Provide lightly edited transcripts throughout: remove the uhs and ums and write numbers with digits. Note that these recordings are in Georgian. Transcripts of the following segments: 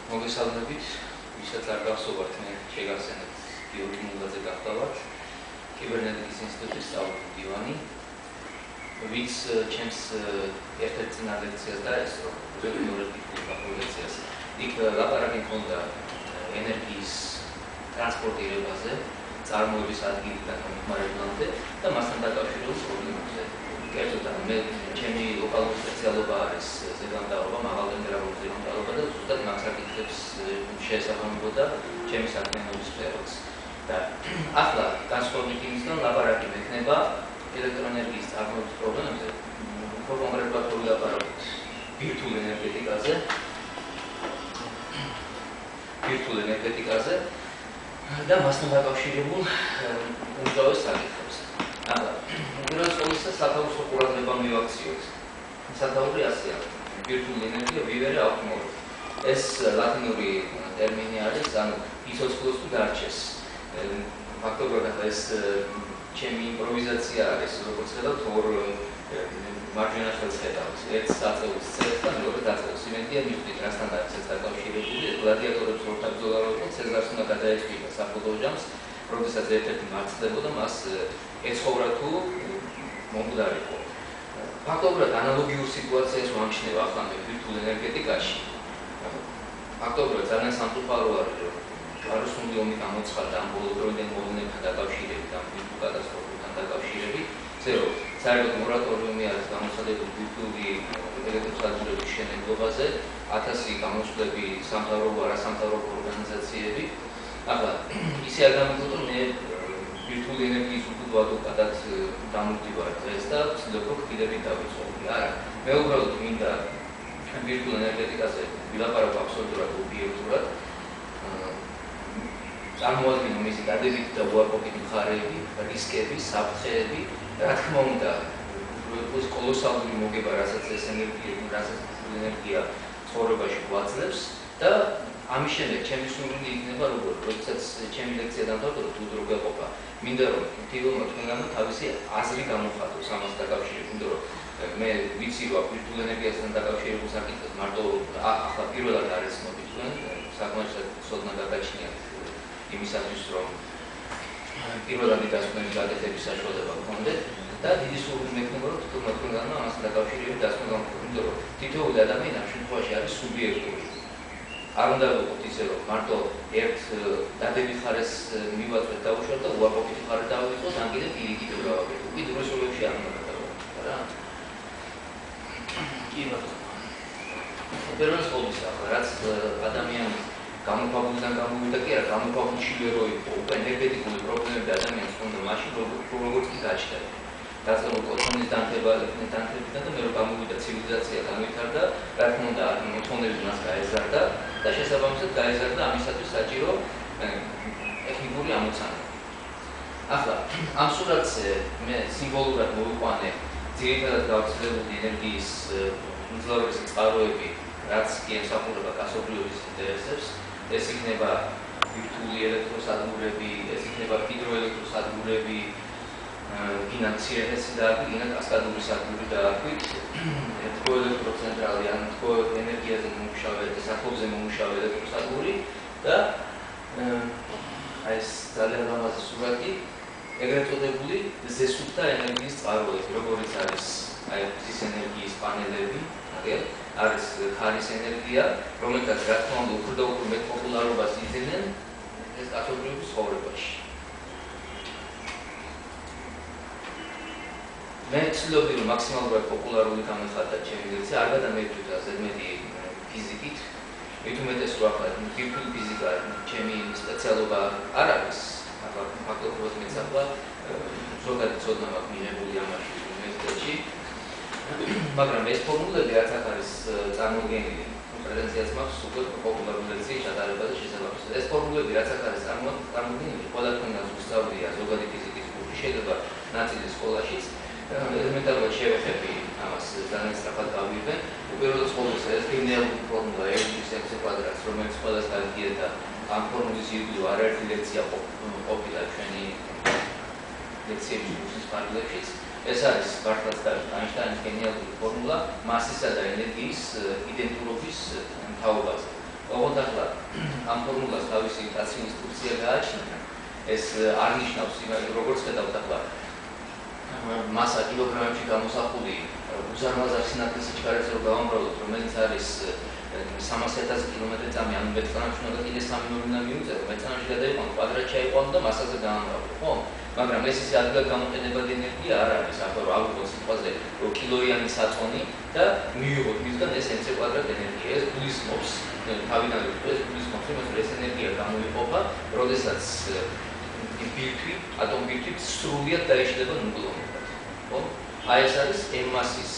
მოგესალმებით, ვისაც არ გახსოვართ, მე შეგახსენებთ გიორგი მულაძე გახლავართ, კიბერნეტიკის ინსტიტუტის სწავლული დივანი, ვინც ჩემს ერთ-ერთ წინა ლექციას დაესწრო, რეგულარულ ლექციას, იქ ლაპარაკი ჰქონდა ენერგიის ტრანსპორტირებაზე, წარმოების ადგილიდან მომხმარებლამდე და მასთან დაკავშირებულ პრობლემებზე. კერძოდ მე ჩემი ლოკალური სპეციალობა არის ზეგანტაობა, მაღალტემპერატურის ზეგანტაობა და ზუსტად მაგ საკითხებს შეესაბამებოდა ჩემი საქმიანობის სფეროც. და ახლა განსხვავებით იმისგან ლაპარაკი მექნება ელექტროენერგიის წარმოების პრობლემებზე, უფრო კონკრეტულად ვილაპარაკოთ ბირთვულ ენერგეტიკაზე და მასთან დაკავშირებულ უმთავრეს საკითხებზე. ახლა უბრალოდ ყოველისა სათავისო ყურადღება მივაქციოთ. სათავე ასეა, ბირთვული ენერგია ვივერე ავტომობილი. ეს ლათინური ტერმინი არის, ანუ ისოცკლოს თუ დარჩეს. ფაქტობრივად ეს ჩემი იმპროვიზაცია არის, როგორც ხედავთ, ორ მარჯვენა ხელს ხედავთ. ერთ საწეულს წერს და მეორე დაწევს. იმედია მივხვდით, რასთან არის ეს დაკავშირებული. გლადიატორებს ორთაბ ბრძოლავდნენ, ცეზარს უნდა გადაეჭვია საფუძველ ჯამს, როდესაც ერთ-ერთი მარცხდებოდა, მას ეცხოვრა თუ მომკვდარიყო. ფაქტობრივად ანალოგიურ სიტუაციას ვამჩნევ ახლა მე ბირთვულ ენერგეტიკაში. ფაქტობრივად ძალიან სამწუხარო არის, რომ გარუსუნდი ომი გამოცხადდა ამ ბოლოდროინდელ მოვლენებთან დაკავშირებით, ამ ბირთვულ კატასტროფებთან დაკავშირებით, რომ საერთოდ მორატორიუმი არის გამოცხადებული ბირთვული ელექტროსადგურების მშენებლობაზე, 1000 გამოსვლები სამთავრობო, არასამთავრობო ორგანიზაციები. ახლა ისე არ გამიგოთ, რომ მე ბირთვული ენერგიის უბრალოდ ადვოკატად დამკვიდრებარ დღეს და ვცდილობ, რომ კიდევ დავიწყო. არა, მე უბრალოდ მინდა ბირთვულ ენერგეტიკაზე ვილაპარაკო აბსოლუტურად ობიექტურად. წარმოადგინო მისი დადებითი და უარყოფითი მხარეები, რისკები, საფრთხეები, რა თქმა უნდა, ეს კოლოსალური მოგება, რასაც ეს ენერგია ცხოვრებაში გვაძლევს და ამის შემდეგ ჩემი სურვილი იქნება როგორ, როდესაც ჩემი ლექცია დამთავრდება, თუ დრო გვეყოფა, მინდა რომ თითოეულმა თქვენგანმა თავისი აზრი გამოხატოს ამას დაკავშირებით, იმიტომ რომ მე ვიცი რომ ბირთვულ ენერგიასთან დაკავშირებულ საკითხებს მარტო ახლა პირველად არის მოგიწვენ, საკმაოდ ცოდნა გადაჩნია იმისათვის, რომ პირველადი დასკვნების გაკეთების საშუალება გქონდეთ და დიდი სურვილი მექნება, რომ თითოეულმა თქვენგანმა ამასთან დაკავშირებით დასკვნა გამოვიდეს, იმიტომ რომ თითოეული ადამიანი ამ შემთხვევაში არის სუბიექტური. არ უნდა ვიყოთ ისე, რომ მარტო ერთ დადებით მხარეს მივაწვეთ დავუშვათ და უარყოფითი მხარე დავიწყოთ, ან კიდევ პირიქით გავაკეთოთ. უკიდურეს დროებში არ უნდა გადავაკეთოთ, რა. კი ბატონო. პირველ ყოვლისა, რაც ადამიანი გამოქვაბულიდან გამოვიდა კი არა, გამოქვაბულშივე რო იყო, უკვე ენერგეტიკული პრობლემები ადამიანს ჰქონდა მაშინ, როგორც კი გაჩნდა. დაწყებულ კოთონის დანთებიდან და მე რო გამოვიდა ცივილიზაცია განვითარდა, რა თქმა უნდა, მოთხოვნები მას გაეზარდა და შესაბამისად გაეზარდა ამისათვის საჭირო ტექნიკური ამოცანა. ახლა ამ სურათზე მე სიმბოლურად მოვიყვანე ძირითადად გავრცელებული ენერგიის უმძლავრესი წყაროები, რაც კი ემსახურება კაცობრიობის ინტერესებს. ეს იქნება ბირთვული ელექტროსადგურები, ეს იქნება ჰიდროელექტროსადგურები, ფინანსიერესი დააქვით, კასკადური სადგური დააქვით, თბოელექტროცენტრალი, ან თბო ენერგიაზე მომუშავე, სახლობზე მომუშავე ელექტროსადგური და ეს ძალიან ლამაზი სურათი, ეგრეთ წოდებული ზესუფთა ენერგიის წყაროები, როგორც არის მზის ენერგიის პანელები, არის ქარის ენერგია, რომელთაც რა თქმა უნდა უფრო და უფრო მეტ პოპულარობას იძენენ ეს კაცობრიობის ცხოვრებაში. მე ვცდილობდი, რომ მაქსიმალურად პოპულარული გამეხატა ჩემი ლექცია, არ გადამეფრით ზედმეტი ფიზიკით, მით უმეტეს რომ ახლა ბირთვული ფიზიკა ჩემი სპეციალობა არ არის, ახლა ფაქტობრივად მეც ახლა ზოგადი ცოდნა მაქვს მიღებული ამაში უნივერსიტეტში. მაგრამ ეს ფორმულები რაც აქ არის წარმოდგენილი, პრეზენციაც მაქვს უკვე პოპულარული ლექციის ჩატარებაზე შესაბამისად. ეს ფორმულები რაც აქ არის წარმოდგენილი, ყველა თქვენგანს ვისწავლია ზოგადი ფიზიკის კურსში, შეიძლება ნაწილი სკოლაშიც. ელემენტარულად შევეხები ამას ძალიან სწრაფად გავიგებ. უპირველეს ყოვლისა ეს გენეალური ფორმულა x6 კვადრატს, რომელიც ყველას გაიგია და ამ ფორმულის ირგვლივ არაერთი ლექცია ყოფილა ჩვენი ლექციების კურსის ფარგლებშიც. ეს არის ბარტას და აინშტაინის გენეალური ფორმულა მასისა და ენერგიის იდენტურობის თაობაზე. მოხდა ამ ფორმულას თავისი ინსტრუქცია გააჩნია. ეს არ ნიშნავს იმას, როგორც ხედავთ ახლა მასა კილოგრამებში გამოსახული უზარმაზარ სინათლის სიჩქარეზე რო გავამრავლოთ, რომელიც არის 300,000 კილომეტრი-წამი, ანუ მეტწამში უნდა კიდე 3 ნორი უნდა მიუწერო, მეტწამში გადაიყვანო, კვადრატში აიყვანო და მასაზე გაამრავლო, ხო? მაგრამ ეს ისე ადგილად გამოყენებადი ენერგია არ არის, ახლა რომ ავიღოთ სიტყვაზე, რომ კილოიანი საწონი და მივიღოთ მისგან ეს mc კვადრატ ენერგია. ეს გულისხმობს, თავიდან ეს გულისხმობს, რომ ეს ენერგია გამოიყოფა, როდესაც ბირთვი, ატომბირთვი სრულიად დაიშლება ნუკლონებად. ხო? აი ეს არის m-მასის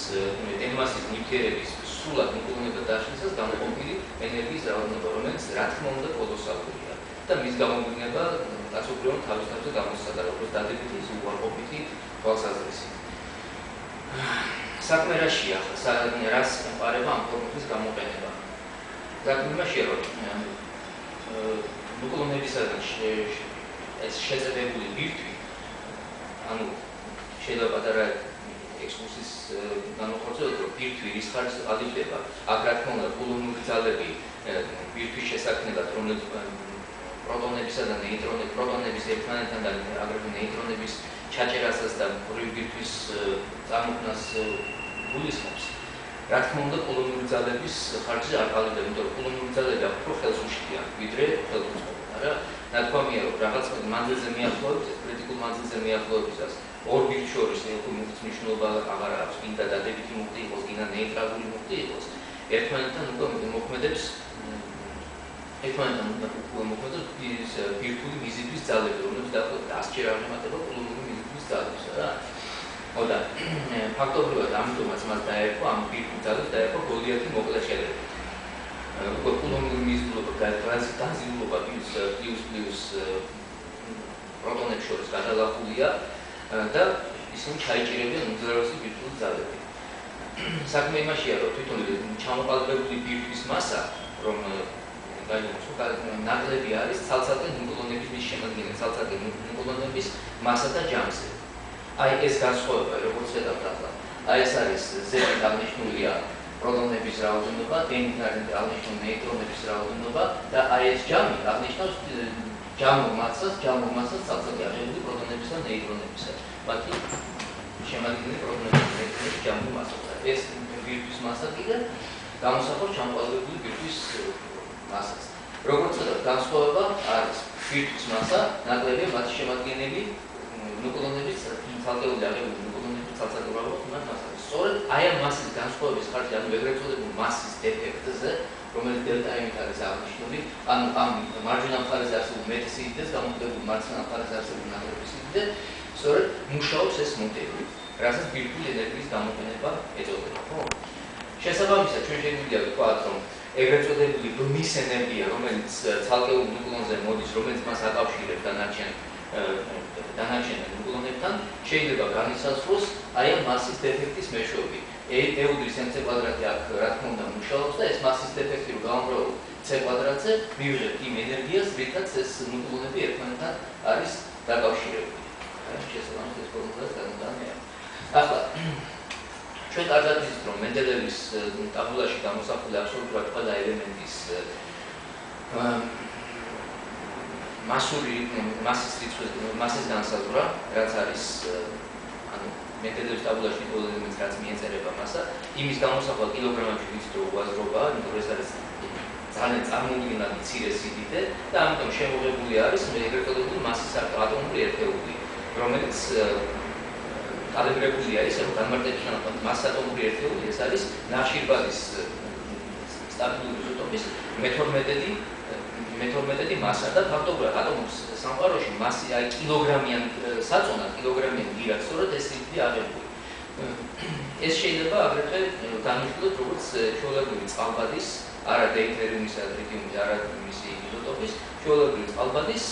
ნივთიერების სრულად ნუკლონებად დაშლისას გამოყოფილი ენერგიის რაოდენობა, რომელიც რა თქმა უნდა კოლოსალურია და მის გამოგვინება კაცობრიობა თავისთავად გამოსცადა, როგორც დადებითი, ის უარყოფითი თვალსაზრისით. საქმე რაშია ახლა, რას ემყარება ამ ფორმულის გამოყენება? საქმე იმაშია, რომ ნუკლონებისაგან ეს შეწედებული ბირთვი, ანუ შეიძლება პატარა ექსკურსის განახორციელოთ, რომ ბირთვი რის ხარჯზე ყალიბდება, აქ რა თქმა უნდა კულონური ძალები ბირთვის შესაქმნელად, რომელიც პროტონებისა და პროტონების ერთმანეთთან და აგრეთვე ნეიტრონების ჩაჭერასაც და ბირთვის წარმოქმნას გულისხმობს. რა თქმა უნდა კულონური ძალების ხარჯზე არ ყალიბდება, იმიტომ რომ კულონური ძალები უფრო ხელს უშლიან, ვიდრე ხელუწყობენ, არა? ნათქვამია, რომ რაღაც მანძილზე მიახლოებით, კრიტიკულ მანძილზე მიახლოებისას ორ ბირთს შორის ერთი მუხტის მნიშვნელობა აღარ აქვს, გინდა დადებითი მუხტი იყოს, გინდა ნეიტრალური მუხტი იყოს. ერთმანეთთან უკვე მოქმედებს ბირთვული მიზიდვის ძალები, რომლებიც დაახლოებით 100-ჯერ არ ემატება კულონური მიზიდვის ძალებს, რა. ხო და ფაქტობრივად ამიტომაც მას დაერქვა ამ ბირთვულ ძალებს დაერქვა გოლიათი მოკლე ხელები. უკვე კულონური მიზიდულობა განზიულობა პლუს პროტონებს შორის გადალახულია და ისინი ჩაიჭირებიან უძრავესი ბირთვული ძალები. საქმე იმაშია, რომ თვითონ ჩამოყალიბებული ბირთვის მასა, რომ ნაკლები არის ცალ-ცალკე ნუკლონების მის შემადგენელი ცალ-ცალკე ნუკლონების მასა და ჯამზე. აი ეს განსხვავება, როგორც ხედავთ ახლა, აი ეს არის Z-ით აღნიშნულია პროტონების რაოდენობა, N-ით აღნიშნული ნეიტრონების რაოდენობა და აი ეს ჯამი აღნიშნავს ჯამურ მასას ცალ-ცალკე აღებული პროტონებისა და ნეიტრონებისა. მათი შემადგენელი პროტონების და ნეიტრონების ჯამურ მასასა. ეს ბირთვის მასა კიდე გამოსახავს ჩამოყალიბებული ბირთვის მასას. როგორც ვთქვათ, განსხვავება არის ბირთვის მასა, ნაკლებია მათი შემადგენელი ნუკლონების ცალკეული აღებული ნუკლონების ცალ-ცალკე მასა. სწორედ აი ამ მასის განსხვავების ხარჯზე, ანუ ეგრეთ წოდებულ მასის დეფექტზე, რომელიც დელტა-მით არის აღნიშნული, ანუ ამ მარჯვენა მხარეზე არსებულ მეტი სიდიდეს გამოყენებული მარცხენა მხარეზე არსებულ ნაკლები სიდიდე, სწორედ მუშაობს ეს მოდელი, რასაც ბირთვული ენერგიის გამოყენება ეწოდება, ხო? შესაბამისად, ჩვენ შეგვიძლია ვთქვათ, რომ ეგრეთ წოდებული ბმის ენერგია, რომელიც ცალკეულ ნუკლონზე მოდის, რომელიც მას აკავშირებს დანარჩენ ნუკლონებთან, შეიძლება განისაზღვროს აი ამ მასის დეფექტის მეშვეობით. ეუდრის mc კვადრატი აქ რა თქმა უნდა მუშაობს და ეს მასის დეფექტი რომ გავამრავლოთ c კვადრატზე, მივიღებთ იმ ენერგიას, რითაც ეს ნუკლონები ერთმანეთთან არის დაკავშირებული. შესაბამისად ეს ფორმულაც განვდანია. ახლა ჩვენ კარგად ვიცით, რომ მენდელევის ტაბულაში გამოსახული აბსოლუტურად ყველა ელემენტის მასის განსაზღვრა, რაც არის მენდელევის ტაბულაში ყველა ელემენტს რაც მიეწერება მასა, იმის გამოსახვა კილოგრამებში ვიცით, რომ უაზრობაა, იმიტომ რომ ეს არის ძალიან წარმოუდგენლად მცირე სიდიდე და ამიტომ შემოღებული არის ეგრეთ წოდებული მასის ატომური ერთეული, რომელიც კალიბრებულია ისე, რომ განმარტებიდან მასის ატომური ერთეული ეს არის ნახშირბადის სტაბილური იზოტოპის მე-12 მასა და ფაქტობრივად ატომის სამყაროში მასი აი კილოგრამიან საწონა, კილოგრამიან გირად, სწორედ ეს სიდიდე აღებული. ეს შეიძლება აგრეთვე განვიხილოთ როგორც ჩვეულებრივი წყალბადის, არა დეითერიუმისა და ტრიტიუმის, არა მისი იზოტოპის, ჩვეულებრივი წყალბადის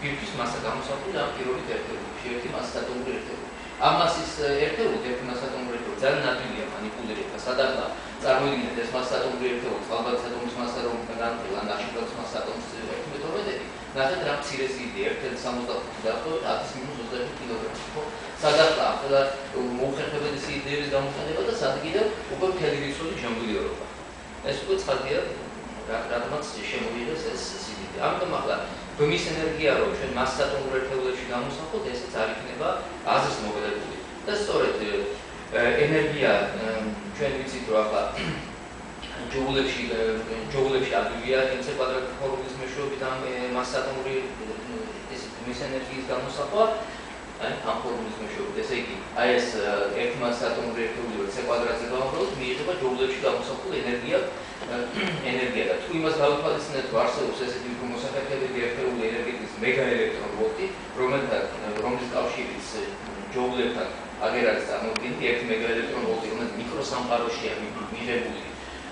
ბირთვის მასა გამოსახული ამ პირველი ერთეულში, ერთი მასის ატომური ერთეული. ამ მასის ერთეული, ერთი მასის ატომური ერთეული ძალიან ადვილია მანიპულირება, სადახლა წარმოიდგინეთ ეს მასის ატომური ერთეული, წყალბადის ატომის მასა რომ განვიხილოთ, ან ნახშირბადის მასის ატომის 1/12, ნახეთ რა მცირე სიდიდე 1.65 დაახლოებით 10-25 კილოგრამი, ხო? სადახლა ახლა მოუხერხებელი სიდიდეების გამოყენება და სად კიდევ უკვე მთელი რიცხვი ჯამბილიერობა. ეს უკვე ცხადია რადგანაც შემოვიდეს ეს სიდიდე. ამიტომ ახლა ბმის ენერგია რო ჩვენ მასსატომურ ერთეულებში გამოსახოთ, ესეც არ იქნება აზრის მოგდებული. და სწორედ ენერგია ჩვენ ვიცით რომ ახლა ჯოულებში ადვილია მc კვადრატი ფორმულის მეშვეობით ამ მასსატომური ეს ბმის ენერგიის გამოსახვა ამ ფორმულის მეშვეობით. ესე იგი, აი ეს ერთი მასსატომური ერთეული c კვადრატზე გავამხვილოთ, მიიღება ჯოულებში გამოსახული ენერგია და თუ იმას გავითვალისწინებთ, რომ არსებობს ესეთი უფრო მოსახერხებელი ერთეული ენერგეტიკის მეგაელექტრონვოლტი, რომლის კავშირიც ჯოულებთან აგერ არის წარმოდგენილი 1 მეგაელექტრონვოლტი, რომელიც მიკროსამყაროშია მიღებული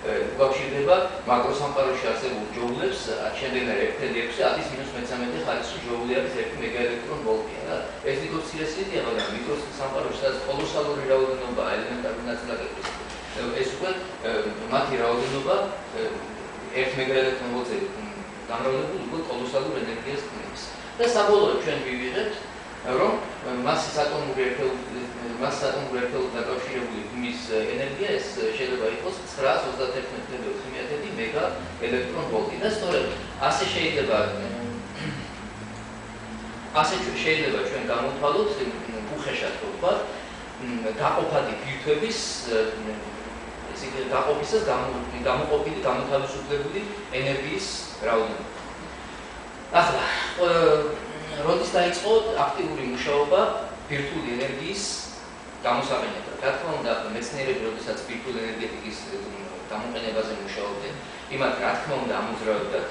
უკავშირდება მაკროსამყაროში არსებულ ჯოულებს, შემდეგნარ 1.6-13 ხარისხის ჯოული არის 1 მეგაელექტრონვოლტი. ეს თვითონ მცირესიდია, მაგრამ მიკროსამყაროში სადაც კოლოსალური რაოდენობა ელემენტარული ნაწილაკების ეს უკვე მათი რაოდენობა 1 მეგაელექტრონვოლტზე გამრავლებული უკვე კოლოსალურ ენერგიას ქმნის. და საბოლოოდ ჩვენ ვივიღებთ, რომ მასის ატომური ერთეულთან დაკავშირებული ბმის ენერგია ეს შეიძლება იყოს 931 მეგაელექტრონვოლტი. და სწორედ ასე შეიძლება ჩვენ გამოვთვალოთ უხეშად რო ვთქვათ, გაყოფადი ბირთვების გაყოფისას გამოყოფილი გამოთავისუფლებული ენერგიის რაოდენობა. ახლა როდის დაიწყო აქტიური მუშაობა ბირთვული ენერგიის გამოსაყენებლად? რა თქმა უნდა, მეცნიერები როდესაც ბირთვული ენერგეტიკის გამოყენებაზე მუშაობდნენ, იმათ რა თქმა უნდა ამოძრავებდათ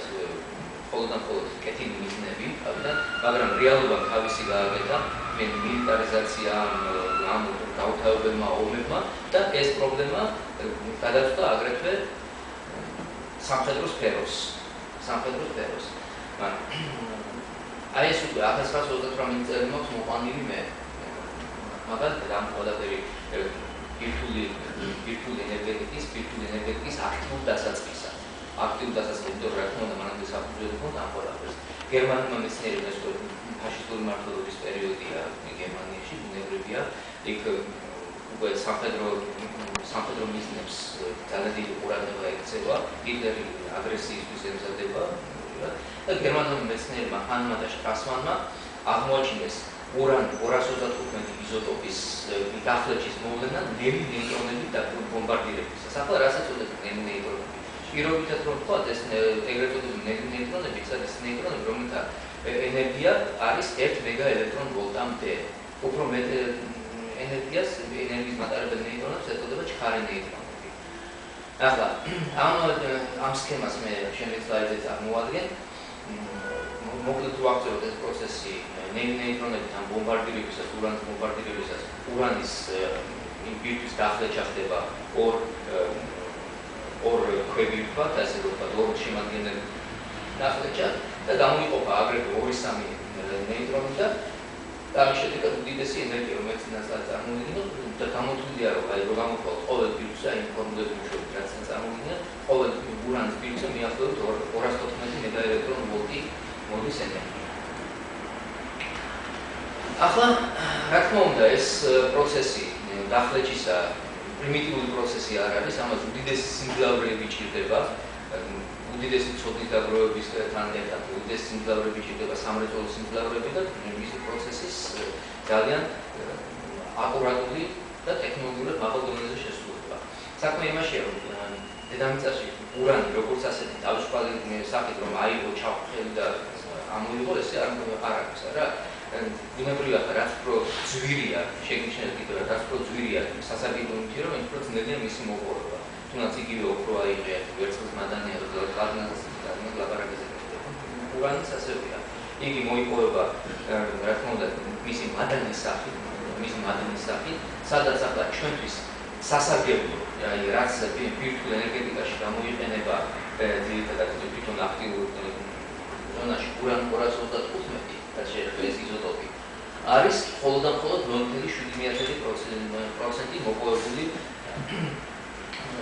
მხოლოდ კეთილი მიზნები, მაგრამ რეალობამ თავისი გააკეთა მილიტარიზაციამ, ამ გაუთავებელმა ომებმა და ეს პრობლემა გადაწყვეტა აგრეთვე სამხედრო სფეროს. აი ეს უკვე 1928 წელს მოხდა მოყვანილი მე. მაგალითად ამ ყველაფერი ბირთვული ენერგეტიკის აქტიურ დასაწყისად. იმიტომ რა თქმა უნდა მანამდე საფუძველი ჰქონდა ამ ყველაფერს. გერმანულმა მეცნიერებმა ეს ფაშისტური მმართველობის პერიოდია გერმანიაში, ბუნებრივია, იქ უკვე სამხედრო მიზნებს ძალიან დიდი ყურადღება ექცევა, ჰიტლერი აგრესიისთვის ემზადება და გერმანულმა მეცნიერებმა ჰანმა და შტრასმანმა აღმოაჩინეს уран 225 იზოტოპის დახლეჩის მოვლენა ნელი ნეიტრონებით და ბომბარდირებისას. ახლა რასაც უწოდებთ ნელი ნეიტრონები? პირობითად რომ ვთქვათ, ეს ეგრეთ წოდებული ნელი ნეიტრონები, ეს ნეიტრონები, რომელთა ენერგია არის 1 მეგაელექტრონვოლტამდე. უფრო მეტ ენერგიის მატარებელ ნეიტრონებს ეწოდება ჩქარე ნეიტრონები. ახლა ამ სქემას მე შემდეგი სლაიდზე წარმოვადგენ. მოკლედ თუ აღწეროთ ეს პროცესი ნელი ნეიტრონებთან ბომბარდირებისას, ურანის ბომბარდირებისას, ურანის იმ ბირთვის დახლეჩა ხდება ორ ქვები ვთქვათ, ასე რომ ვთქვათ, ორ შემადგენელ დახლეჩა და გამოიყოფა აგრეთვე 2-3 ნეიტრონი და ამის შედეგად უდიდესი ენერგია, რომელიც წინასწარ წარმოიდგინოთ და გამოთვლილია, რომ გამოვთვალოთ ყოველ ბირთვზე იმ ფორმულების მეშვეობით, რაც წარმოიდგინეთ, ყოველ ურანის ბირთვზე მიახლოებით 214 მეგაელექტრონვოლტი მოდის ენერგია. ახლა რა თქმა უნდა ეს პროცესი დახლეჩისა პრიმიტიული პროცესი არ არის, ამას უდიდესი სიმძლავრეები ჭირდება, უდიდესი ცოდნის დაგროვებისთან ერთად უდიდესი სიმძლავრეები ჭირდება, სამრეწველო სიმძლავრეები და მისი პროცესის ძალიან აკურატული და ტექნოლოგიურად მაღალ დონეზე შესრულება. საქმე იმაშია, რომ დედამიწაში ურანი როგორც ასეთი თავისუფალი სახით რომ აიღო, ჩავხელი და ამოიღო, ესე არ არის რა. ბუნებრივად რაც უფრო ძვირია შეგნიშნებით კიდევ რაც უფრო ძვირია სასარგებლო ნივთი რომ უფრო ძნელია მისი მოპოვება. თუნდაც იგივე ოქრო აიღია, ვერცხლის მადანია, პლატინას ლაპარაკზე. ურანიც ასევია. იგი მოიპოვება რა თქმა უნდა მისი მადანის სახით, სადაც ახლა ჩვენთვის სასარგებლო, რაც ბირთვულ ენერგეტიკაში გამოიყენება ძირითადად თვითონ აქტიურ ზონაში ურან 225 რაც შეეხება ეს იზოტოპი არის მხოლოდ და მხოლოდ 0.7%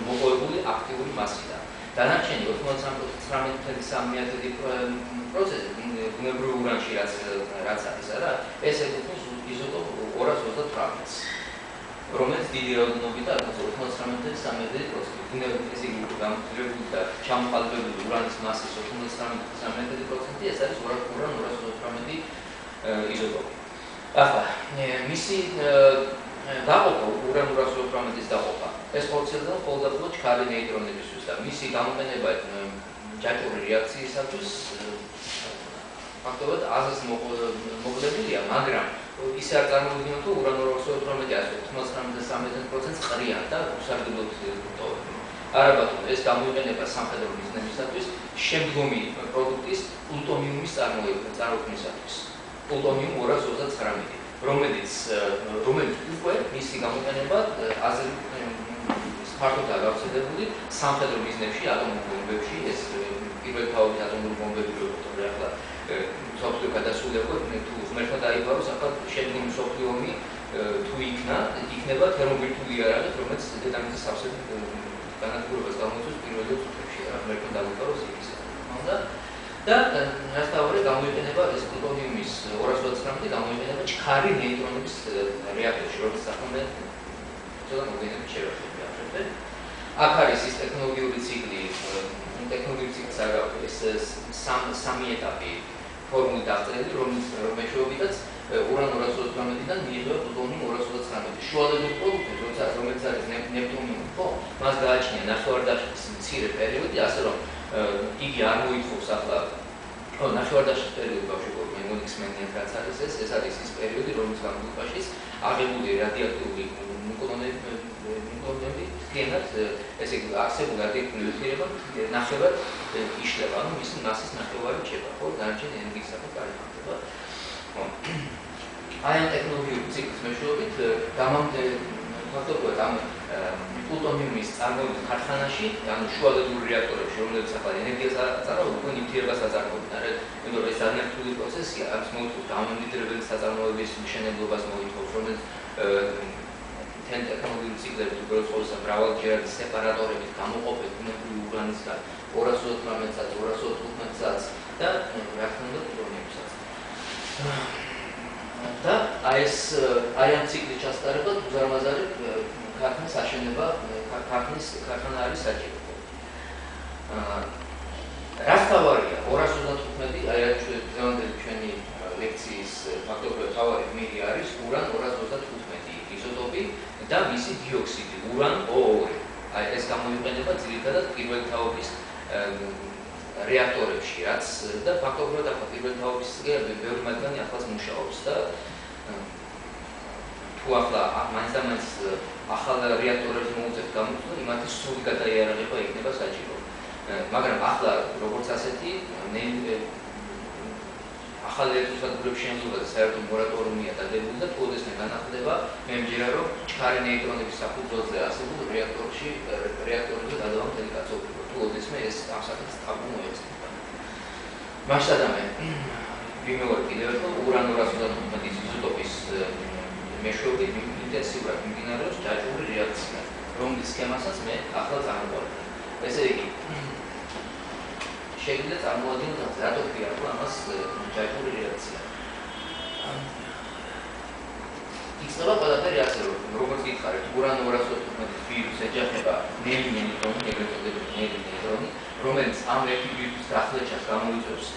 მოპოვებული აქტიური მასიდან. დანარჩენი 99.3% პროცესი ბუნებრივ ურანში რაც არის არა, ეს ეკუთვნის იზოტოპ 228-ს. რომელიც დიდი რაოდენობით და 99%, ესე იგი გამძლეებული და ჩამოყალიბებული ურანის მასის 99% ეს არის ურან 228 იზოტოპი. ახლა მისი დაყოფა ურან 228-ის დაყოფა ეს ხორციელდება მხოლოდ ჩქარი ნეიტრონებისთვის და მისი გამოყენება ჯაჭვური რეაქციისათვის ფაქტობრივად აზრს მოკლებულია, მაგრამ ისე არ წარმოუდგენიათ, რომ ურან 228-99% ყრიან და უსარგებლოდ ტოვებენ. არა ბატონო, ეს გამოიყენება სამხედრო მიზნებისათვის, შემდგომი პროდუქტის პლუტონიუმის წარმოქმნისათვის. პლუტონიუმ 229, რომელიც უკვე მისი გამოყენება ფართოდაა გავრცელებული სამხედრო მიზნებში, ატომურ ბომბებში, ეს პირველი თავის ატომური ბომბები როგორ ახლა სოფლიო გადასულიყო, თუ ღმერთმა დაიბაროს, ახლა შემდგომი სოფლიო ომი თუ იქნება თერმობირთვული იარაღით, რომელიც დედამიწის სავსედ განადგურებას გამოიწვევს პირველ წუთებში, რა ღმერთმა დაიბაროს იქის. და ნასტავარი გამოიყენება ეს პლუტონიუმის 229 გამოიყენება ჩქარი ნეიტრონების რეაქტორში, რომელიც საფრთხე ცოტა მოგვიანებით შევეხებია. აქ არის ის ტექნოლოგიური ციკლი, ეს სამი ეტაპი ფორმულით აღწერილი, რომლის მეშვეობითაც ურან 228-დან მიიღება პლუტონიუმ 229. შუადღეობის პროდუქტი, რომელიც არის ნეპტუნიუმი, ხო, მას გააჩნია ნახევარდაშლის მცირე პერიოდი, ასე რომ იგი არ მოითხოვს ახლა ნახევარდაშლის პერიოდი ბავშვებო, მე მოგიხსენიათ რაც არის ეს არის ის პერიოდი, რომლის განმავლობაში აღებული რადიოაქტიური ნუკლეონები მთლიანად ესე იგი არსებული რადიოაქტიური ნივთიერება ნახევარ იშლება, ანუ მისი მასის ნახევარი რჩება, ხო, დანარჩენი ენერგიის საფუძველი გარემონტება. აი ამ ტექნოლოგიური ციკლის მეშვეობით ფაქტობრივად ამ პლუტონიუმის წარმოების ქარხანაში, ანუ შუადღეობრივ რეაქტორებში, რომელიც ახლა ენერგიას აწარმოებს, უკვე ნივთიერებას აწარმოებენ. იმიტომ რომ ეს ძალიან რთული პროცესია, აქვს მოითხოვს დამამდიდრებელი საწარმოების მშენებლობას მოითხოვს, რომელიც ტექნოლოგიური ციკლებით უბრალოდ ყოველსა მრავალჯერადი სეპარატორებით გამოყოფენ ბუნებრივი ურანისგან 218-საც, 215-საც და რა თქმა უნდა პლუტონიუმსაც. და აი ამ ციკლის ჩასტარებლად უზარმაზარი ქარხნის აშენება, ქარხანა არის საჭირო. რაც თავარია 235, აი რა დღევანდელი ჩვენი ლექციის ფაქტობრივად თავარი გმირი არის ურან 235 იზოტოპი და მისი დიოქსიდი ურან O2. აი ეს გამოიყენება ძირითადად პირველი თაობის რეაქტორებში, რაც და ფაქტობრივად ახლა პირველი თაობის ბევრი მათგანი ახლაც მუშაობს და თუ ახლა მაინც ახალ რეაქტორებს მოუწევთ გამოყენება, იმათი სრული გადაიარაღება იქნება საჭირო. მაგრამ ახლა როგორც ასეთი ახალ ელექტროსადგურების შემოღებაზე საერთო მორატორიუმია დადებული და თუ ოდესმე განახლდება, მე მჯერა რომ ჩქარი ნეიტრონების საფუძველზე არსებულ რეაქტორებზე გადავა მთელი კაცობრიობა. თუ ოდესმე ეს ამ საკითხს ტაბუ მოეწევა. მასშტაბად ვიმეორებ კიდევ ერთხელ ურან 235 იზოტოპის მეშვეობით ინტენსიურად მიმდინარეობს ჯაჭვური რეაქცია, რომლის სქემასაც მე ახლა წარმოგვიდგენთ. ესე იგი შეგვიძლია წარმოადგინოთ რატო ქვია ამას ჯაჭვური რეაქცია. იქნება ყველაფერი ასე რომ როგორც გითხარით, ურან 235-ის ვირუსი ეჯახება ნელი ნეიტრონი, ეგრეთ წოდებული ნელი ნეიტრონი, რომელიც ამ ერთი ვირუსის გახლეჩას გამოიწვევს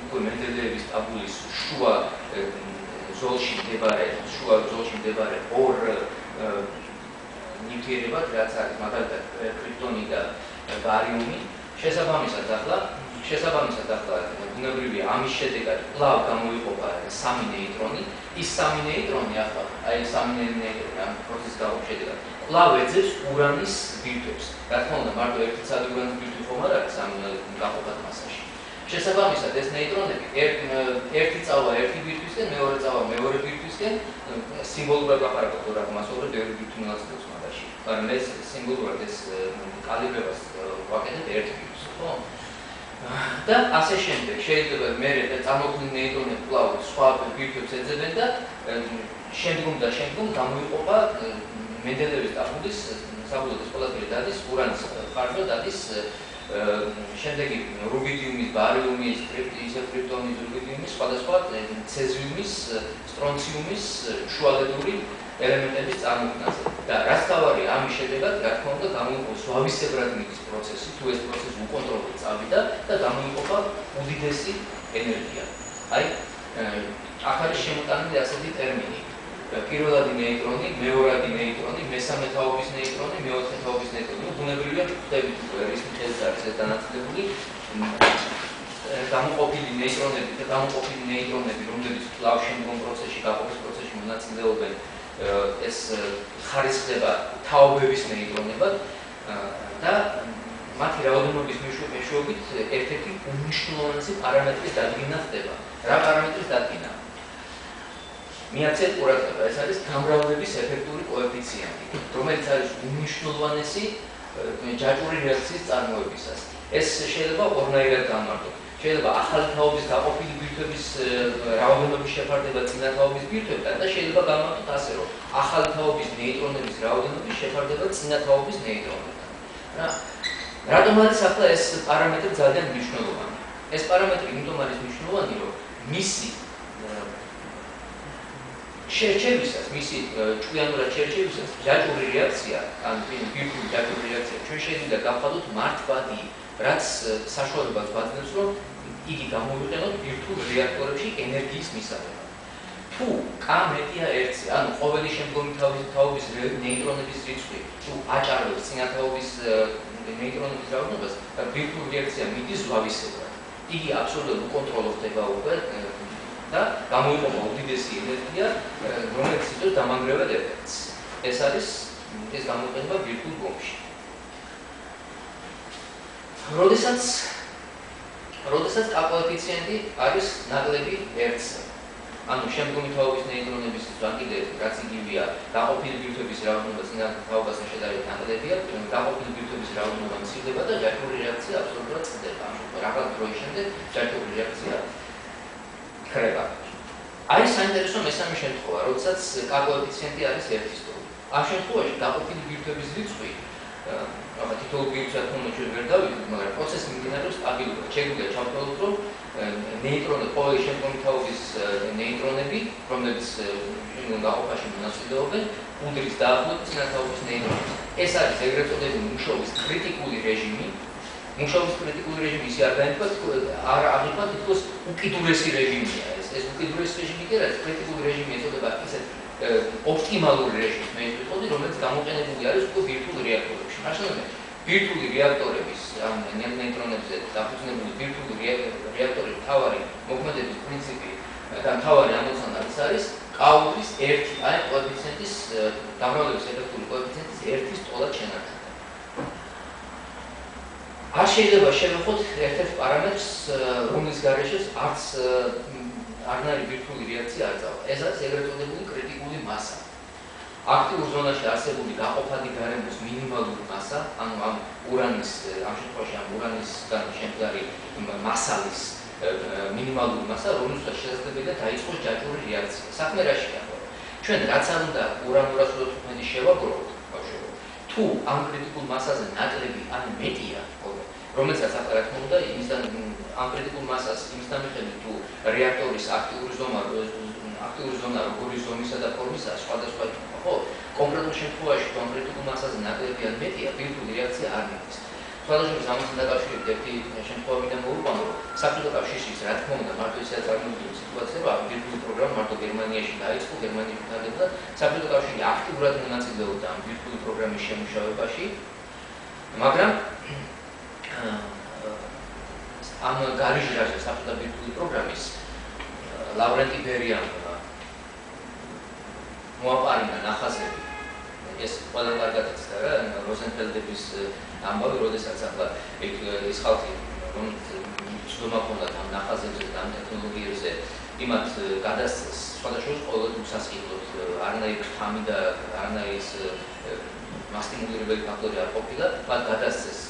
უკვე მენდელეევის ტაბულის შუა ზოლში მდებარე ორ ნივთიერებად, რაც არის მაგალითად კრიპტონი და ბარიუმი. შესაბამისად ახლა ბუნებრივია ამის შედეგად კვლავ გამოიყოფა სამი ნეიტრონი. ის სამი ნეიტრონი ახლა აი სამი ნეიტრონი ამ პროცესის გაყოფის შედეგად კვლავ ეძებს ურანის ბირთვებს. რა თქმა უნდა, მარტო ერთი ცალი ურანის ბირთვი ხომ არ არის ამ გაყოფად მასაში. შესაბამისად ეს ნეიტრონები ერთი წავა ერთი ბირთვისკენ, მეორე წავა მეორე ბირთვისკენ, სიმბოლურად ვაპარაკობ რა მასოვრად ბევრი ბირთვი მონაწილეობს მაგაში. მაგრამ ეს სიმბოლურად ეს კალიბრებას ვაკეთებ ერთ ბირთვს, ხო? და ასე შემდეგ შეიძლება მე წარმოქმნილ ნეიტრონებს კვლავ სხვა ბირთვებს ეძებენ და შემდგომ გამოიყოფა მენდელეევის ტაბულის საბოლოო ყველაფერი დადის ურანის ხარჯვა დადის შემდეგი რუბიდიუმის, ბარიუმის, ტრიპტონის, რუბიდიუმის, სხვადასხვა ცეზიუმის, სტრონციუმის შუალედური ელემენტების წარმოქმნაზე. და რაც თავარია ამის შედეგად, რა თქმა უნდა, გამოიყოფა ზვავისებრად მიდის პროცესი, თუ ეს პროცესი უკონტროლოდ წავიდა და გამოიყოფა უდიდესი ენერგია. აი, აქ არის შემოტანილი ასეთი ტერმინი. პირველადი ნეიტრონი, მეორადი ნეიტრონი, მესამე თაობის ნეიტრონი, მეოთხე თაობის ნეიტრონი. უბუნებელია ხვდებით უკვე რის მიხედვით არის ეს განაწილებული გამოყოფილი ნეიტრონები, რომლებიც ლავშემდგომ პროცესში, გაყოფის პროცესში მონაწილეობენ, ეს ხარისხდება თაობების ნეიტრონებად და მათი რაოდენობის მეშვეობით ერთ-ერთი უმნიშვნელოვანესი პარამეტრის დადგენა ხდება. რა პარამეტრის დადგენა? მიაცეთ ყურადღება, ეს არის გამრავლების ეფექტური კოეფიციენტი, რომელიც არის უმნიშვნელოვანესი ჯაჭვური რეაქციის წარმოებისას. ეს შეიძლება ორნაირად გამართოთ. შეიძლება ახალი თაობის გაყოფილი ბირთვების რაოდენობის შეფარდება წინა თაობის ბირთვებთან და შეიძლება გამართოთ ასე, რომ ახალი თაობის ნეიტრონების რაოდენობის შეფარდება წინა თაობის ნეიტრონებთან. რატომ არის ახლა ეს პარამეტრი ძალიან მნიშვნელოვანი? ეს პარამეტრი იმიტომ არის მნიშვნელოვანი, რომ მისი შერჩევისას, მისი ჭკვიანურად შერჩევისას ჯაჭვური რეაქცია, ან ბირთვული ჯაჭვური რეაქცია ჩვენ შეიძლება გავხადოთ მართვადი, რაც საშუალებას გვაძლევს, რომ იგი გამოვიყენოთ ბირთვულ რეაქტორებში ენერგიის მისაღებად. თუ K მეტია 1-ზე, ანუ ყოველი შემდგომი თაობის ნეიტრონების რიცხვი, თუ აჭარბებს წინა თაობის ნეიტრონების რაოდენობას, ბირთვული რეაქცია მიდის ზვავისებრად. იგი აბსოლუტურად უკონტროლო ხდება უკვე და გამოიყოფა უდიდესი ენერგია, რომელიც იწვევს დამანგრეველ ეფექტს. ეს არის ეს გამოიყენება ბირთვულ ბომბში. როდესაც კოეფიციენტი არის ნაკლები 1-ზე, ანუ შემდგომი თაობის ნეიტრონების ზვანგილე, რაც იგივეა, გაყოფილი ბირთვების რაოდენობა წინა თაობასთან შედარებით ნაკლებია, გაყოფილი ბირთვების რაოდენობა მცირდება და ჯაჭვური რეაქცია აბსოლუტურად წყდება. რაღაც დროის შემდეგ ჯაჭვური რეაქცია ხდება. არის საინტერესო მესამე შემთხვევა, როდესაც კოეფიციენტი არის 1-ისტორი. ამ შემთხვევაში გაყოფილი ბირთვების რიცხვი თითოეულ ბირთვს თუნდაც ჩვენ ვერ დავიწყებთ, მაგრამ პროცესი მიმდინარეობს სტაბილურად. შეგვიძლია ჩავთვალოთ, რომ ნეიტრონები, ყოველი შემდგომი თაობის ნეიტრონები, რომლებიც გაყოფაში მონაწილეობენ, უდრის დაახლოებით წინა თაობის ნეიტრონებს. ეს არის ეგრეთ წოდებული მუშაობის კრიტიკული რეჟიმი. მუშაობის კრიტიკული რეჟიმი ისე არ აღიქვა თითქოს უკიდურესი რეჟიმია ეს. ეს უკიდურესი რეჟიმი კი არა, კრიტიკული რეჟიმი ეწოდება ისეთ ოპტიმალური რეჟიმს მე ვიტყოდი, რომელიც გამოყენებული არის უკვე ბირთვულ რეაქტორებში. მაშინ ბირთვული რეაქტორების ან ნეიტრონებზე დაფუძნებული ბირთვული რეაქტორების მთავარი მოქმედების პრინციპი და მთავარი ამოცანა არის K-ის 1, აი კოეფიციენტის გამრავლების ეფექტური კოეფიციენტის 1-ის ტოლად შენარჩუნა. არ შეიძლება შევეხოთ ერთ-ერთ პარამეტრს, რომლის გარეშეც არც არნაირი ბირთვული რეაქცია არ წავა. ეს არის ეგრეთ წოდებული კრიტიკული მასა. აქტიურ ზონაში არსებული გაყოფადი გარემოს მინიმალური მასა, ანუ ამ ურანის, ამ შემთხვევაში ამ ურანისგან შემდგარი მასალის მინიმალური მასა, რომელსაც შესაძლებელია დაიწყოს ჯაჭვური რეაქცია. საქმე რაშია? ჩვენ რაც არ უნდა уран-225-ი შევაგროვოთ, ბავშვებო, თუ ამ კრიტიკულ მასაზე ნაკლები ან მეტია, რომელსაც ახლა რა თქმა უნდა იმისთან ამ კრიტიკულ მასას იმისთან მიხედვით თუ რეაქტორის აქტიური ზონა როგორი ზომისა და ფორმისაა სხვადასხვა იქნება, ხო? კონკრეტულ შემთხვევაში თუ ამ კრიტიკულ მასაზე ნაკლები ან მეტია, ბირთვული რეაქცია არ მიდის. სხვადასხვა ამასთან დაკავშირებით ერთი შემთხვევა მინდა მოვუყვანო, რომ საბჭოთა კავშირის რა თქმა უნდა მარტო ისეა წარმოუდგენელი სიტუაცია, რომ ბირთვული პროგრამა მარტო გერმანიაში დაიწყო, გერმანიაში დადებდა, საბჭოთა კავშირი აქტიურად მონაწილეობდა ამ ბირთვული პროგრამის შემუშავებაში, მაგრამ ამ გარიჟრაზე საბჭოთა ბირთვული პროგრამის ლავრენტი ბერიამმა მოაპარინა ნახაზები. ეს ყველა კარგად იცოდა რა, როზენფელდების ამბავი, როდესაც ახლა ის ხალხი, რომელიც ცნობა ჰქონდათ ამ ნახაზებზე და ამ ტექნოლოგიებზე, იმათ გადასცეს სხვადასხვა ყოველდღიურ უსასყიდლოდ, არანაირი ხამი და არანაირი მასტიმულირებელი ფაქტორი არ ყოფილა, მათ გადასცეს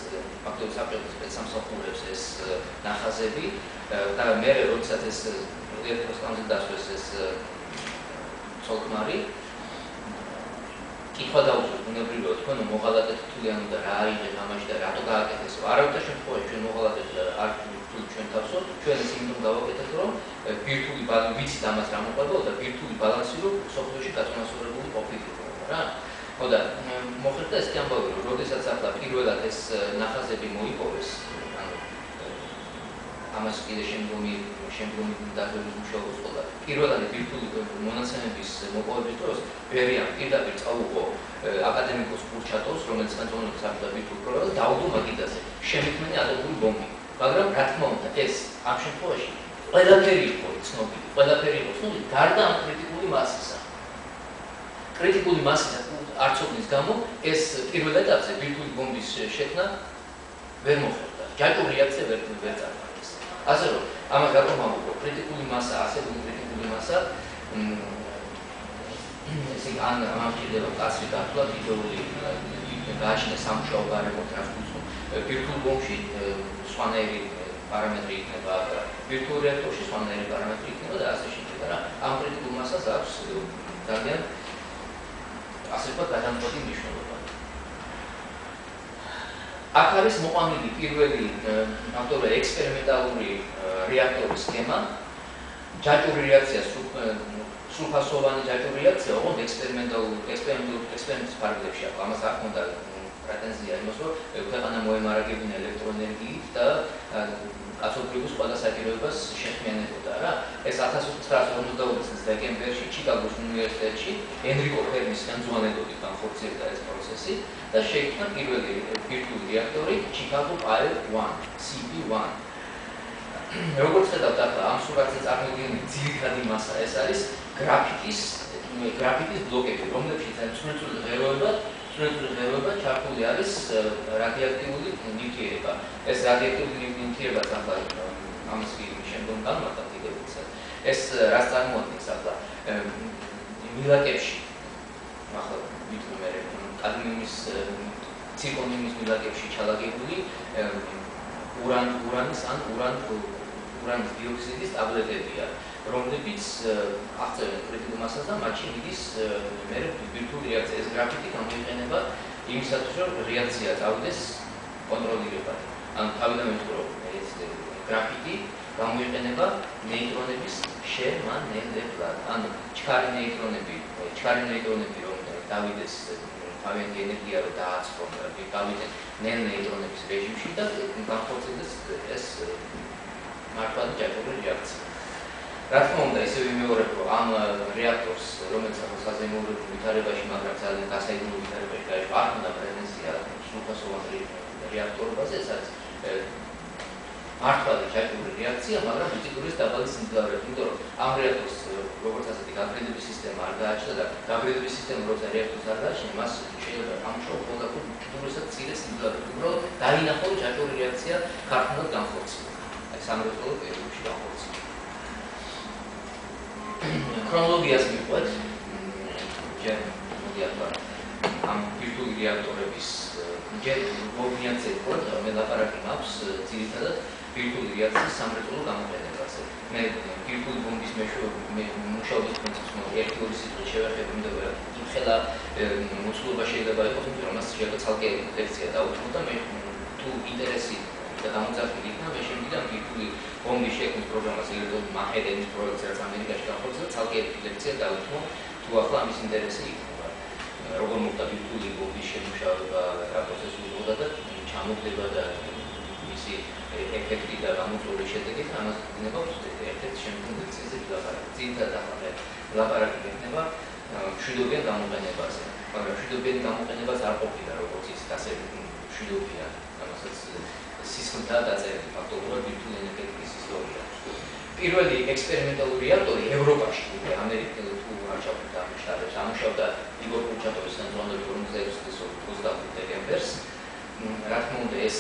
ფაქტობრივად საბჭოთა სპეცსამსახურებს ეს ნახაზები და მე როდესაც ეს ერთ-ერთ დასვეს ეს ცოლქმარი კითხვა დაუშვათ ბუნებრივია თქვენ მოღალატეთ რთულიანი და რა აიღეთ ამაში და რატო გააკეთეს არავითარ შემთხვევაში ჩვენ მოღალატეთ არ რთული ჩვენ თავსო ჩვენ ის იმიტომ გავაკეთეთ რომ ბირთვული ვიცით ამას რა მოყვება და ბირთვული ბალანსი რომ სოფლიოში გაწონასწორებული ყოფილიყო რა ხოდა მოხერხდა ეს ამბავი რომ როდესაც ახლა პირველად ეს ნახაზები მოიპოვეს ამას კიდე შემდგომი დაგროვის მუშაობის ყოლა პირველად ბირთვული მონაცემების მოპოვების დროს ბერიან პირდაპირ წაუყო აკადემიკოს კურჩატოვს რომელიც ხელმძღვანელობს ახლა ბირთვულ პროგრამას დაუდო მაგიდაზე შემიქმნა ატომური ბომბი მაგრამ რა თქმა უნდა ეს ამ შემთხვევაში ყველაფერი იყო ცნობილი გარდა ამ კრიტიკული მასისა კრიტიკული მასისა არცოდნის გამო ეს პირველ ეტაპზე ბირთვული ბომბის შექმნა ვერ მოხერხდა ჯაჭვური რეაქცია ვერ წარმარეს ასე რომ ამას რატომ ამბობ კრიტიკული მასა ასეთი კრიტიკული მასა ესე ან ამჭირდება კაცრი დათვლა ვიდეოული გააჩნდა სამუშაო გარემო ტრანსფუზიო ბირთვულ ბომბში სხვანაირი პარამეტრი იქნება ბირთვულ რეაქტორში სხვანაირი პარამეტრი იქნება და ასე შეიძლება რა ამ კრიტიკულ მასას აქვს ძალიან ასე ვთქვათ გადამწყვეტი მნიშვნელობა აქ არის მოყვანილი პირველი ავტორი ექსპერიმენტალური რეაქტორის სქემა ჯაჭვური რეაქცია სრულფასოვანი ჯაჭვური რეაქცია ოღონდ ექსპერიმენტის ფარგლებში აქვს ამას არ ჰქონდა პრეტენზია იმას რომ ქვეყანა მოემარაგებინა ელექტროენერგიით და კაცობრიობის ყველა საჭიროებას შექმნიანებოდა რა ეს 1952 წლის დეკემბერში ჩიკაგოს უნივერსიტეტში ენრიკო ფერმის ხელმძღვანელობით განხორციელდა ეს პროცესი და შეიქმნა პირველი ბირთვული რეაქტორი ჩიკაგო პაილ 1 CP1 როგორც ხედავთ ახლა ამ სურათზე წარმოდგენილი ძირითადი მასა ეს არის გრაფიტის ბლოკები რომლებშიც ცნობილი ღეროება ჩართული არის რადიოაქტიული ნივთიერება. ეს რადიოაქტიული ნივთიერება ახლა ამას შემდგომ განმარტავ კიდევ ერთხელ. ეს რას წარმოადგენს ახლა მილაკებში ახლა ვიტყვი კადმიუმის ცირკონიუმის მილაკებში ჩალაგებული ურანის ან ურანის დიოქსიდის ტაბლეტებია, რომლებიც აღწევენ კრიტიკულ მასას და მათში მიდის მე ბირთვული რეაქცია. ეს გრაფიტი გამოიყენება იმისათვის, რომ რეაქცია წავიდეს კონტროლირებად. ანუ თავიდან ვიტყვი, რომ ეს გრაფიტი გამოიყენება ნეიტრონების შემანელებლად. ანუ ჩქარი ნეიტრონები რომ დავიდეს თავიანთი ენერგია რომ დააწყონ, დავიდნენ ნეიტრონების რეჟიმში და განხორციელდეს ეს მართლაც ჯაჭვური რეაქცია. რა თქმა უნდა, ისევ ვიმეორებ, რომ ამ რეაქტორს, რომელიც საზემოური ვითარებაში, მაგრამ ძალიან გასაიდუმლო ვითარებაში გაიშვა, არ უნდა პრეტენზია სრულფასოვან რეაქტორობაზე, ეს არის მართლაც ჯაჭვური რეაქცია, მაგრამ უწიდურის დაბალი სიმძლავრით, იმიტომ რომ ამ რეაქტორს როგორც ასეთი გაგრედების სისტემა არ გააჩნდა და გაგრედების სისტემა როცა რეაქტორს არ გააჩნია, მას შეიძლება ამუშავოს მხოლოდ უწიდურესად მცირე სიმძლავრით. უბრალოდ დაინახო ჯაჭვური რეაქცია ქართულად განხორციელდა. აი სამრეწველო პერიოდში განხორციელდა. ქრონოლოგიას მივყვეთ. ჯერ მოდი ახლა ამ ბირთვული რეაქტორების ჯერ მოვიაცეთ, რომ მე ლაპარაკი მაქვს ძირითადად ბირთვული რეაქციის სამრეწველო გამოყენებაზე. მე ბირთვული ბომბის მუშაობის პრინციპს ერთი-ორი სიტყვით შევეხებ, იმიტომ რომ იმხელა მოცულობა შეიძლება იყოს, იმიტომ რომ მას შეიძლება ცალკე ლექცია დაუთმო და მე თუ ინტერესი და გამოძახილი იქნება, მე შემიძლია ბირთვული ბომბის შექმნის პროგრამას იგრძნო მანჰეტენის პროექტს, რაც ამერიკაში განხორციელდა, ცალკე ლექცია დაუთმო, თუ ახლა ამის ინტერესი იქნება. როგორ მოხდა ბირთვული ბომბის შემუშავება, რა პროცესი უწევდა და ჩამოგდება და მისი ეფექტი და გამოწვევის შედეგით ამას იქნება ერთ-ერთი შემდგომ ლექციაზე ვილაპარაკე. ძირითადად ახლა მე ვილაპარაკე იქნება მშვიდობიან გამოყენებაზე, მაგრამ მშვიდობიანი გამოყენებაც არ ყოფილა, როგორც ისეთ ასე მშვიდობიან, ამასაც სისხლთაა დაწერილი ფაქტობრივად ბირთვული ენერგეტიკის ისტორია. პირველი ექსპერიმენტალური რეაქტორი ევროპაში, ამერიკაში თუ არ ჩავთვალე ამუშავებს, ამუშავდა იგორ კურჩატოვის ხელმძღვანელობით 2020 წლის 25 დეკემბერს. რა თქმა უნდა, ეს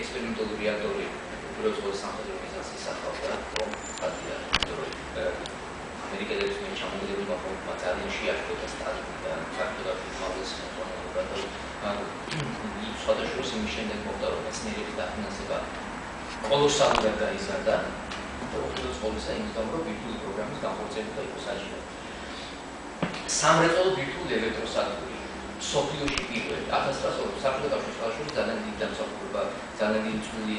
ექსპერიმენტალური რეაქტორი უპირველეს სამხედრო მიზანს ისახავდა, რომ ამერიკელების მიერ ჩამოგდებულმა ბომბმა ძალიან შეაშფოთა სტალინი და საქართველოს მაღლის ხელმძღვანელობა და სხვადასხვა იმის შემდეგ მოხდა, რომ მეცნიერების დაფინანსება კოლოსალურად გაიზარდა. უბრალოდ ყოველისა იმის გამო, რომ ბირთვული პროგრამის განხორციელება იყო საჭირო. სამრეწველო ბირთვული ელექტროსადგური მსოფლიოში პირველი 1940 საბჭოთა კავშირის ხალხური ძალიან დიდი დამსახურება ძალიან დიდი წვლილი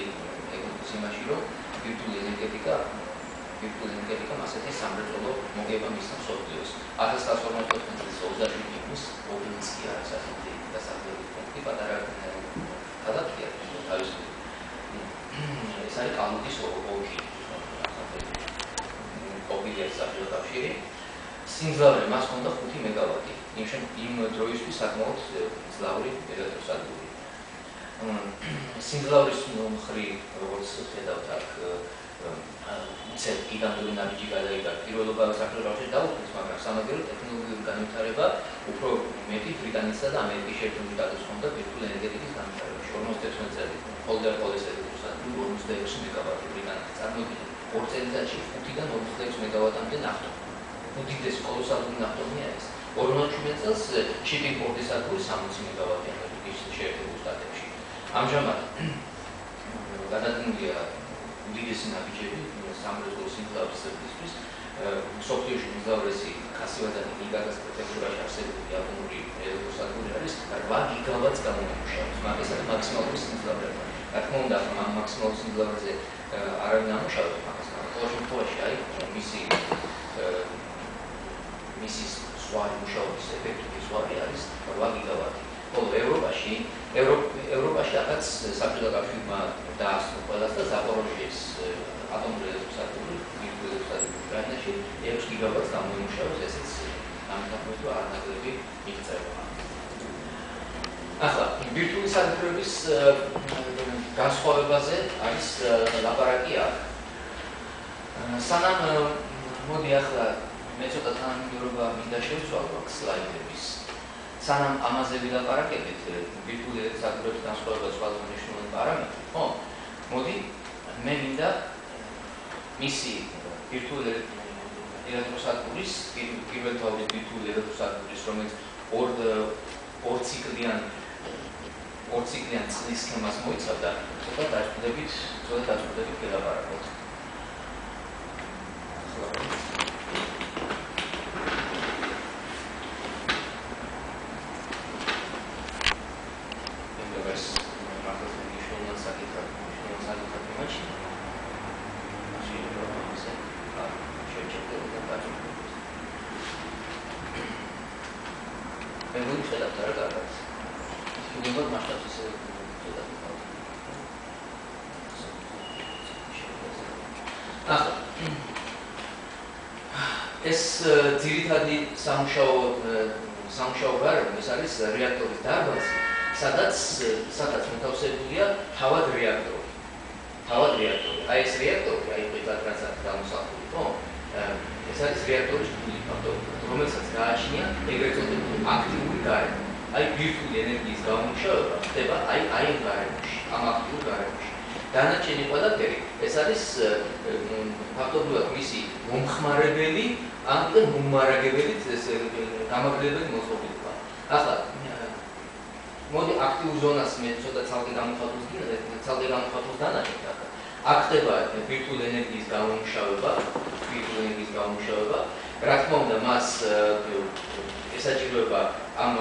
ეკონომიკის იმაში რომ ბირთვული ენერგეტიკა ასეთი სამრეწველო მოგება მისცა მსოფლიოს 1954 წლის 27 ივნისს ობლინსკი არის ასეთი დასახლებული პუნქტი პატარა ქალაქია თავის ეს არის კალუგის ოლქი ყოფილი საბჭოთა კავშირი სიმძლავრე მას ჰქონდა 5 მეგავატი იმ დროისთვის საკმაოდ მძლავრი ელექტროსადგური სიმძლავრის მხრივ როგორც ხედავთ აქ გიგანტური ნაბიჯი გადაიღო პირველობა საქართველოს კავშირში დაუკვირდეს, მაგრამ სამაგერო ტექნოლოგიური განვითარება უფრო მეტი ბრიტანეთსა და ამერიკის შეერთებული შტატებში ჰქონდა ბირთვული ენერგეტიკის განვითარებაში 56 წელი ხოლმე პოლის ელექტროსადგური 46 მეგავატი ბრიტანეთში წარმოიდგინეთ 2 წელიწადში 5-დან 46 მეგავატამდე ნახტომი უდიდესი კოლოსალური ნახტომია ეს 47 წელს შიპინგ-პორტის სადგური 60 მეგავატი ამერიკის შეერთებულ შტატებში ამჟამად გადადგმულია უდიდესი ნაბიჯები სამრეწველო სიმძლავრის ზრდისთვის მსოფლიოში უმძლავრესი ქასივაძიანი ნიგაგას პრეფექტურაში არსებული ატომური ელექტროსადგური არის 8 გიგავატს გამომუშავებს მაგას არის მაქსიმალური სიმძლავრე რა თქმა უნდა ამ მაქსიმალურ სიმძლავრეზე არავინ ამუშავებს მაგას ყოველ შემთხვევაში აი მისი ზღვარი მუშაობის ეფექტური ზღვარი არის 8 გიგავატი ხოლო ევროპაში ახაც საბჭოთა კავშირმა დაასრულა ყველას და ზაპოროჟიეს ატომური ელექტროსადგური ბირთვული ელექტროსადგური უკრაინაში 6 გიგავატს გამოიმუშავებს ესეც ამიტომაც რომ არანაკლები მიღწევა ახლა ბირთვული სადგურების განსხვავებაზე არის ლაპარაკი აქ სანამ მოდი ახლა მე ცოტა თანამიმდევრობა მინდა შევცვალო აქ სლაიდების სანამ ამაზე ვილაპარაკებით ბირთვული ელექტროსადგურების განსხვავება სხვა მნიშვნელოვანი პარამეტრი ხო მოდი მე მინდა მისი ბირთვული ელექტროსადგურის პირველ თავის ბირთვული ელექტროსადგურის რომელიც ორ ციკლიან წლის სქემას მოიცავდა ცოტა დაწყვეტებით ვილაპარაკოთ ეს ძირითადი სამუშაო გარემო ეს არის რეაქტორის დარბაზი, სადაც მოთავსებულია თავად რეაქტორი. აი ეს რეაქტორი, აი პირდაპირ რაც აქ გამოსახული, ხო? ეს არის რეაქტორის გული ფაქტობრივად, რომელსაც გააჩნია ეგრეთ წოდებული აქტიური გარემო. აი ბირთვული ენერგიის გამომუშავება ხდება აი ამ გარემოში, ამ აქტიურ გარემოში. დანარჩენი ყველაფერი ეს არის ფაქტობრივად მისი მომხმარებელი ან მომარაგებელი გამაგრებელი მოწყობილობა. ახლა მოდი აქტიურ ზონას მე ცოტა ცალკე გამოხატავს დანარჩენს ახლა. აქ ხდება ბირთვული ენერგიის გამომუშავება, რა თქმა უნდა მას ესაჭიროება ამ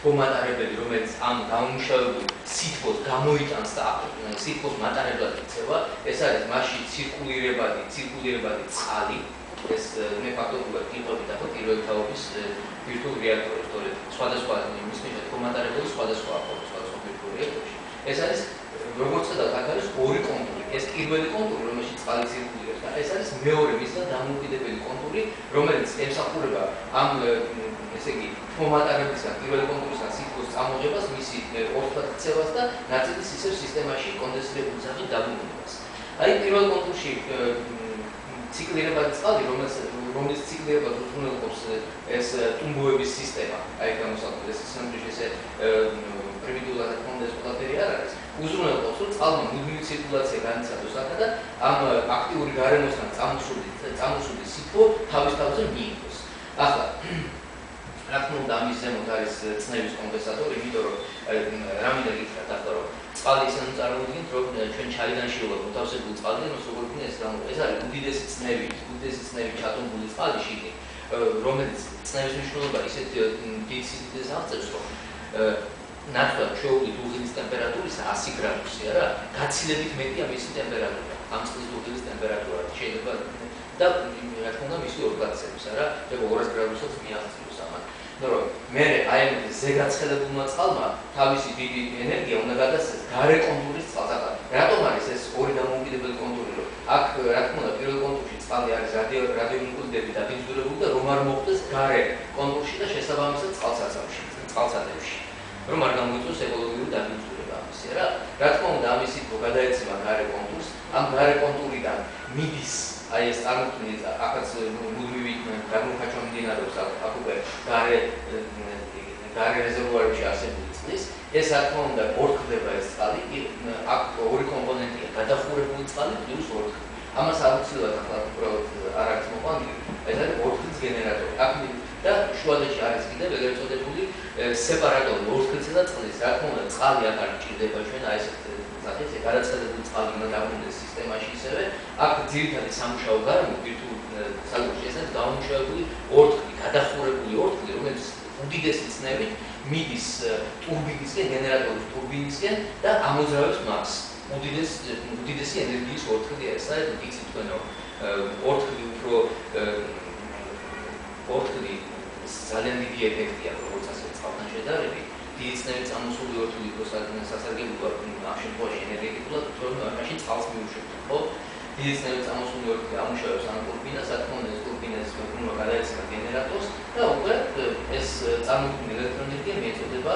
მომატარებელი, რომელიც ამ გამომუშავებულ სითბოს გამოიტანს და სითბოს მატარებლად იქცევა, ეს არის მასში ცირკულირებადი წყალი, ეს მე ფაქტობრივად ვიყვებით ახლა პირველი თაობის ბირთვულ რეაქტორებს, თორემ სხვადასხვა იმის მიხედვით მომატარებელი სხვადასხვა ბირთვულ რეაქტორში. ეს არის როგორც ვთქვათ, აქ არის ორი კონტური. ეს პირველი კონტური, რომელშიც წყალი ცირკულირებს და ეს არის მეორე მისგან დამოუკიდებელი კონტური, რომელიც ემსახურება ამ ესე იგი მომატარებისგან პირველი კონტურისგან სითბოს წამოღებას, მისი ორთქლად ქცევას და ნაწილის ისევ სისტემაში კონდენსირებული სახით დაბრუნებას. აი პირველ კონტურში ციკლირებადი წყალი, რომელიც ციკლირებას უზრუნველყოფს ეს ტუმბოების სისტემა, აი გამოსახული ეს სამდრიში ესე პრიმიტიულად კონდეს ყველაფერი არ არის. უზრუნველყოფს, რომ წყალმა მუდმივი ცირკულაცია განიცადოს აქა და ამ აქტიური გარემოსგან წამოსული სითბო თავის თავზე მიიღოს. ახლა რა თქმა უნდა ამის ზემოთ არის წნევის კომპენსატორი, იმიტომ რომ რა მინდა გითხრათ ახლა რომ წყალი ისე წარმოიდგინეთ, რომ ჩვენ ჩაიდან შევიღოთ მოთავსებული წყალი და როგორც როგორ იქნება ეს არის უდიდესი წნევი ჩატონებული წყალი შიგნით, რომელიც წნევის მნიშვნელობა ისეთ დიდ სიდიდეს აღწევს, რომ ნათლად ჩვეული დუღილის ტემპერატურისა 100 გრადუსია რა, გაცილებით მეტია მისი ტემპერატურა. ამ წყლის დუღილის ტემპერატურა შეიძლება და რა თქმა უნდა მისი ორგანიზებისა რა, შეიძლება 200 გრადუსაც მიაღწიოს ამან. რომ მე აი ამ ზეგაცხელებულმა წყალმა თავისი დიდი ენერგია უნდა გადასცეს გარე კონტურის წყალსა. რატომ არის ეს ორი დამოუკიდებელი კონტური, რომ აქ რა თქმა უნდა პირველ კონტურში წყალი არის რადიოიმპულსები დაბინძურებული და რომ არ მოხდეს გარე კონტურში და შესაბამისად წყალსაცავში. რომ არ გამოიწვიოს ეკოლოგიური დაბინძურება ამისი რა. რა თქმა უნდა ამისი თუ გადაეცემა გარე კონტურს, ამ გარე კონტურიდან მიდის აი ეს წარმოქმნილი აქაც მუდმივი გადმოხაჭვა მიმდინარეობს აქ უკვე გარე რეზერვუარებში არსებული წყლის ეს რა თქმა უნდა ორთქლდება ეს წყალი აქ ორი კომპონენტია გადახურებული წყალი პლუს ორთქლი ამას აუცილებლად ახლა უბრალოდ არ არის მოყვანილი ეს არის ორთქლის გენერატორი აქ და შუადაში არის კიდევ ეგრეთ წოდებული სეპარატორი ორთქლისა და წყლის რა თქმა უნდა წყალი აქ არ ჭირდება ჩვენ აი ესეთ სახით გადაწყდებული წყალი უნდა დაგვიდეს სისტემაში ისევე აქ ძირითადი სამუშაო გარემო ვირტუალურ სალონში ეს არის გამომუშავებული ორთქლი გადახურებული ორთქლი რომელიც უდიდესი წნევით მიდის ტურბინისკენ გენერატორის ტურბინისკენ და ამოძრავებს მას უდიდესი ენერგიის ორთქლია ეს არის იცით თქვენ რომ ორთქლი უფრო ორთქლი ძალიან დიდი ეფექტია როგორც ასე წყალთან შედარებით დიდი წნევით წამოსული ორთქლი უფრო სასარგებლოა ამ შემთხვევაში ენერგეტიკულად თორემ მაშინ წყალს მიუშვებთ ხო დიდი წნევით წამოსული ორთქლი ამუშავებს ამ ტურბინას რა თქმა უნდა ეს ტურბინას უნდა გადაეცემა გენერატორს და უკვე ეს წარმოქმნილი ელექტროენერგია მიეწოდება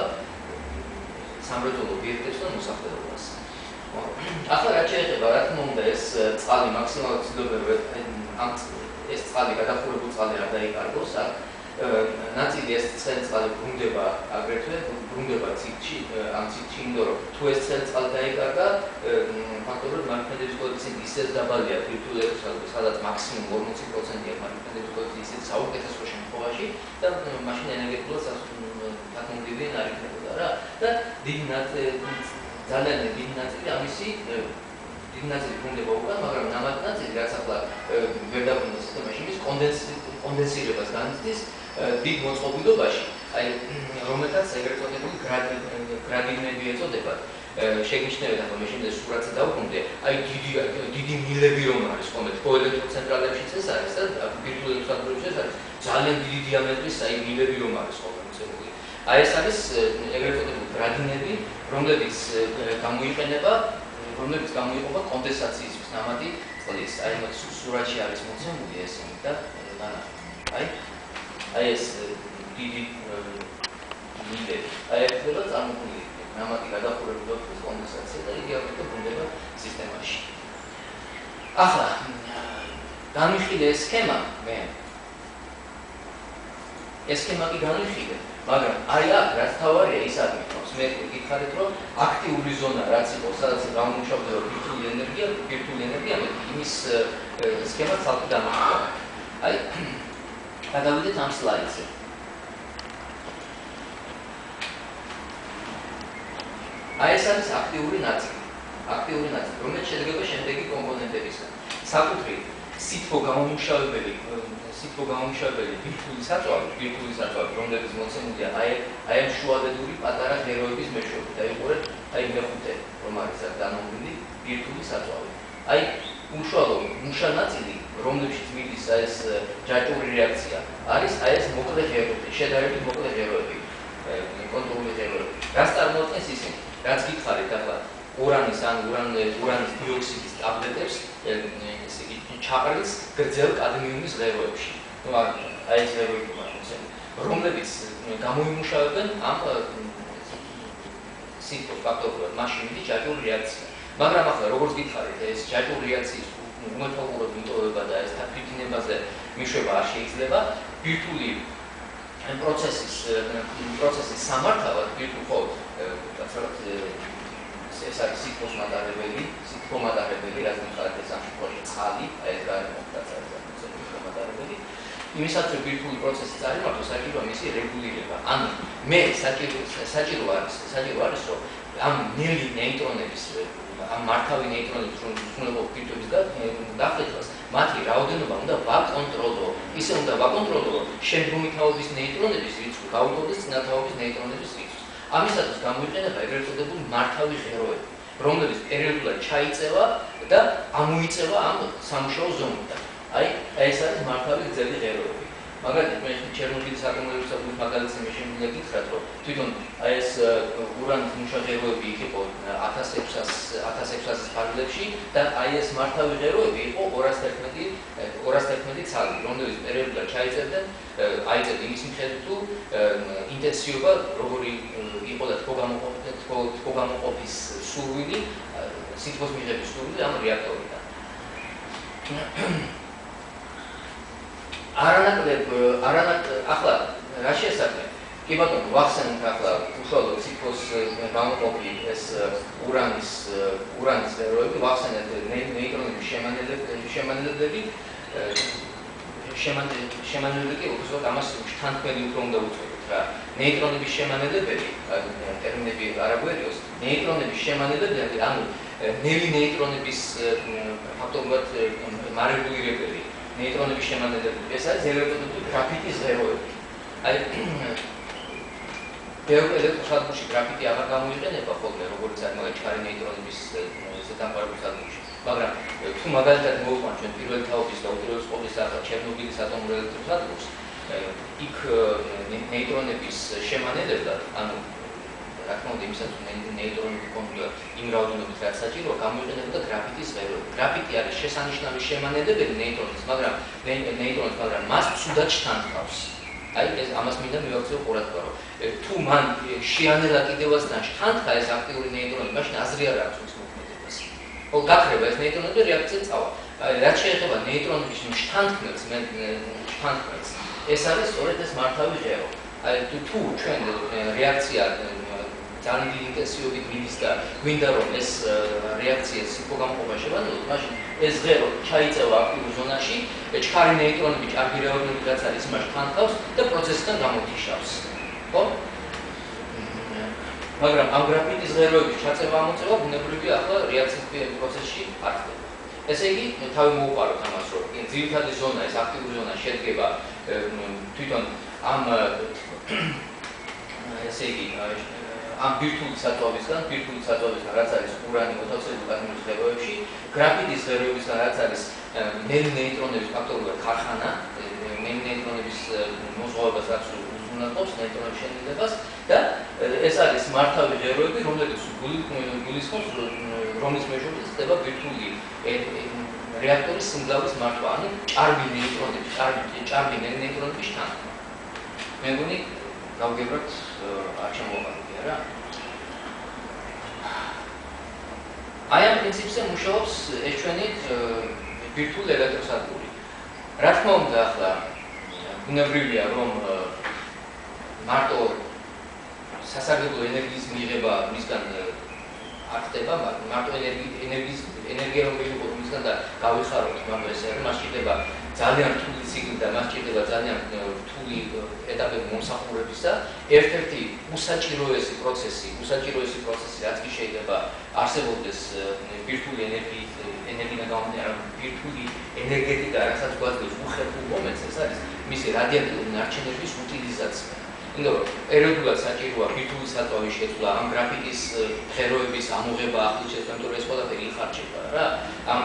სამრეწველო ობიექტებს და მოსახლეობას ახლა რაც შეეხება რა თქმა უნდა ეს წყალი მაქსიმალურად ცდილობენ ამ ეს წყალი გადახურებული წყალი არ დაიკარგოს აქ ნაწილი ეს ცხელი წყალი ბრუნდება აგრეთვე ბრუნდება ციკში ამ ციკში იმიტომ რომ თუ ეს ცხელი წყალი დაიკარგა ფაქტორად მარკეტების კოეფიციენტი ისეთ დაბალია ვირტუალურ სადაც მაქსიმუმ 40%-ია მარკეტების კოეფიციენტი ისეთ საუკეთესო შემთხვევაში და მაშინ ენერგეტიკულად საკმაოდ არ იქნებოდა რა და ძალიან დიდი ნაწილი ამისი დიდი ნაწილი ბრუნდება უკან მაგრამ ნამატ ნაწილი რაც ახლა ვერ დაბრუნდა სისტემაში ის კონდენსირებას განიცდის დიდ მოწყობილობაში, აი რომელთაც ეგრეთ წოდებული გრადინები ეწოდებათ. შეგნიშნებით ახლა მე შემდეგ სურათზე დავუყუნდე, აი დიდი მილები რომ არის ხოლმე თოელექტროცენტრალებშიც ეს არის და ვირტუალურ ელექტროსადგურებში ეს არის ძალიან დიდი დიამეტრის აი მილები რომ არის ხოლმე მოცემული. აი ეს არის ეგრეთ წოდებული გრადინები, რომლებიც გამოიყენება კონდენსაციისთვის ნამატი წყლის. აი მათ სურათში არის მოცემული ესენი და განახილეთ. აი ეს დიდი მილები. აი ეს ხდება წარმოქმნილი ნამატი გადახურებული ოქროს კონდენსაცია და იგი აღდგება ბრუნდება სისტემაში. ახლა განვიხილე ეს სქემა მე. ეს სქემა კი განვიხილე, მაგრამ აი აქ რაც თავარია ის აღმოჩნდა. მე გითხარით რომ აქტიური ზონა რაც იყო, სადაც გამომუშავდება ვირტუალური ენერგია, იმის სქემა ცალკე დამოუკიდებლად. აი გადავიდეთ ამ სლაიდზე. აი ეს არის აქტიური ნაწილი, რომელიც შედგება შემდეგი კომპონენტებისგან. საკუთრივ სითბო გამომუშავებელი ვირტუალური საწვავი, რომლებიც მოცემულია აი ამ შუადედური პატარა ღეროების მეშვეობით. დაიყურეთ აი მეხუთე რომ არის აქ დამოუკიდებელი ვირტუალური საწვავი. აი უშუალო მუშა ნაწილი რომლებშიც მიდის ეს ჯაჭვური რეაქცია არის აი ეს მოკლე ღეროები, შედარებით მოკლე ღეროები, კონტროლული ღეროები. რაც წარმოადგენს ისინი, რაც გითხარით ახლა ურანის დიოქსიდის ტაბლეტებს, ესე იგი ჩაყრილს გრძელ კადმიუმის ღეროებში. ნუ აი ეს ღეროები მოხსენებთ, რომლებიც გამოიმუშავებენ ამ სითბოს ფაქტორულად მაშინ მიდის ჯაჭვური რეაქცია. მაგრამ ახლა როგორც გითხარით, ეს ჯაჭვური რეაქციის უმეთაუროდ მიტოვება და ეს თვითინებაზე მიშვება არ შეიძლება. ვირტუალური პროცესის სამართავად ვირტუალურ ეს არის სითბოს მატარებელი, რაც მიხარეთ ეს ამ შემთხვევაში წყალი, აი ეს გარემო მატარებელი. იმისაც რომ ვირტუალური პროცესი წარიმართოს, საჭიროა მისი რეგულირება. ანუ მე საჭირო არის რომ ამ ნელი ნეიტრონების ამ მართავი ნეიტრონების რომ უზრუნველყოფ ვირტუალების დახეთვას, მათი რაოდენობა უნდა ვაკონტროლო. ის ისე უნდა ვაკონტროლო, რომ შემდგომი თაობის ნეიტრონების რიცხვი გაუწოდოს წინა თაობის ნეიტრონების რიცხვს. ამისათვის გამოიყენება ეგრეთ წოდებული მართავი ღეროები, რომლებიც პერიოდულად ჩაიწევა და ამოიწევა ამ სამუშაო ზონიდან. აი, ეს არის მართავი გრძელი ღეროები. მაგალითად, მე ჩერნობილის ატომური უსაფრთხოების მაგალითს შემიძლია გითხრათ, რომ თვითონ აი ეს ურანის მუშა ღეროები იყო 1600-ის ფარგლებში და აი ეს მართავი ღეროები იყო 211 ცალი, რომლებიც პერიოდულად ჩაიწერდნენ, აიწერდნენ იმის მიხედვით, თუ ინტენსივობა როგორი იყო და თქო გამოყოფის სურვილი, სითბოს მიღების სურვილი ამ რეაქტორიდან. ახლა რა შესაძლოა? კი ბატონო, ვახსენოთ ახლა უშუალოდ სითბოს გამოყოფი ეს ურანის ღეროები, ვახსენეთ ნეიტრონების შემანელებლები, შემანელებლები უბრალოდ ამას შთანთქმელი უფრო უნდა უწოდოთ რა. ნეიტრონების შემანელებელი, ტერმინები არ აგვერიოს, ნეიტრონების შემანელებელი, ანუ ნელი ნეიტრონების ფაქტობრივად მარეგულირებელი ნეიტრონების შემანელებელი. ეს არის ეგრეთ წოდებული გრაფიტის ღეროები. აი ბევრ ელექტროსადგურში გრაფიტი აღარ გამოიყენება ხოლმე, როგორც არის მაგალითად ჩქარი ნეიტრონების ზედამყარებულ სადგურში. მაგრამ თუ მაგალითად მოვიყვანთ ჩვენ პირველი თაობის და უპირველეს ყოვლისა ახლა ჩერნობილის ატომურ ელექტროსადგურს, იქ ნეიტრონების შემანელებლად, ანუ რა თქმა უნდა იმისაც ნეიტრონები კონკრეტულად იმ რაოდენობით რაც საჭიროა, გამოიყენებოდა გრაფიტის ღეროები. გრაფიტი არის შესანიშნავი შემანელებელი ნეიტრონის, მაგრამ მას ცუდად შთანთქავს. აი ეს ამას მინდა მივაქციო ყურადღება, რომ თუ მან შეანელა კიდევასთან შთანთქა ეს აქტიური ნეიტრონი, მაშინ აზრი არ აქვს მის მოქმედებას. ხო, გაქრება ეს ნეიტრონი და რეაქცია წავა. რაც შეეხება ნეიტრონების შთანთქმელს, ეს არის სწორედ ეს მართავი ღერო. აი თუ ჩვენ რეაქცია ძალიან დიდი ინტენსივობით მიდის და გვინდა რომ ეს რეაქცია სითბო გამოყოფა შევანელოთ, მაშინ ეს ღერო ჩაიწევა აქტიურ ზონაში, ჩქარი ნეიტრონები ჭარბი რაოდენობით რაც არის იმას თანხავს და პროცესიდან გამოთიშავს. ხო? მაგრამ ამ გრაფიტის ღეროების ჩაწევა-ამოწევა ბუნებრივია ახლა რეაქციის პროცესში არ ხდება. ესე იგი, თავი მოუყაროთ ამას, რომ ძირითადი ზონა, ეს აქტიური ზონა შედგება თვითონ ამ ესე იგი ამ ბირთვული საწვავისგან, რაც არის ურანი მოთავსებული ატომის ღეროებში, გრაფიტის ღეროებისგან, რაც არის ნელი ნეიტრონების ფაქტობრივად ქარხანა, ნელი ნეიტრონების მოზღვავებას, რაც უზრუნველყოფს ნეიტრონების შენელებას და ეს არის მართავი ღეროები, რომლებიც გულისხმობს, რომლის მეშვეობით ხდება ბირთვული რეაქტორის სიმძლავრის მართვა, ანუ ჭარბი ნელი ნეიტრონების თანხმობა. მე მგონი გავგებროთ არ ჩამოვყალიბე რა. აი ამ პრინციპზე მუშაობს ეს ჩვენი ბირთვული ელექტროსადგური. რა თქმა უნდა, ახლა ბუნებრივია, რომ მარტო სასარგებლო ენერგიის მიღება მისგან არ ხდება, მარტო ენერგია რომელიც იყო მისგან და გავიხაროთ მაგრამ ეს არის, მას შეიძლება ძალიან რთული ციკლი და მას შეიძლება ძალიან რთული ეტაპები მომსახურებისა. ერთ-ერთი უსაჭიროესი პროცესი, რაც კი შეიძლება არსებობდეს ბირთვული ენერგიიდან გამომდინარე, ბირთვული ენერგეტიკა, რასაც გვაძლევს უხერხულ მომენტს, ეს არის მისი რადიატიული ნარჩენების უტილიზაცია. იმიტომ რომ პერიოდულად საჭიროა ბირთვული საწვავის შეცვლა, ამ გრაფიტის ღეროების ამოღება ახლის შეცვლა, იმიტომ რომ ეს ყველაფერი იხარჯება რა. ამ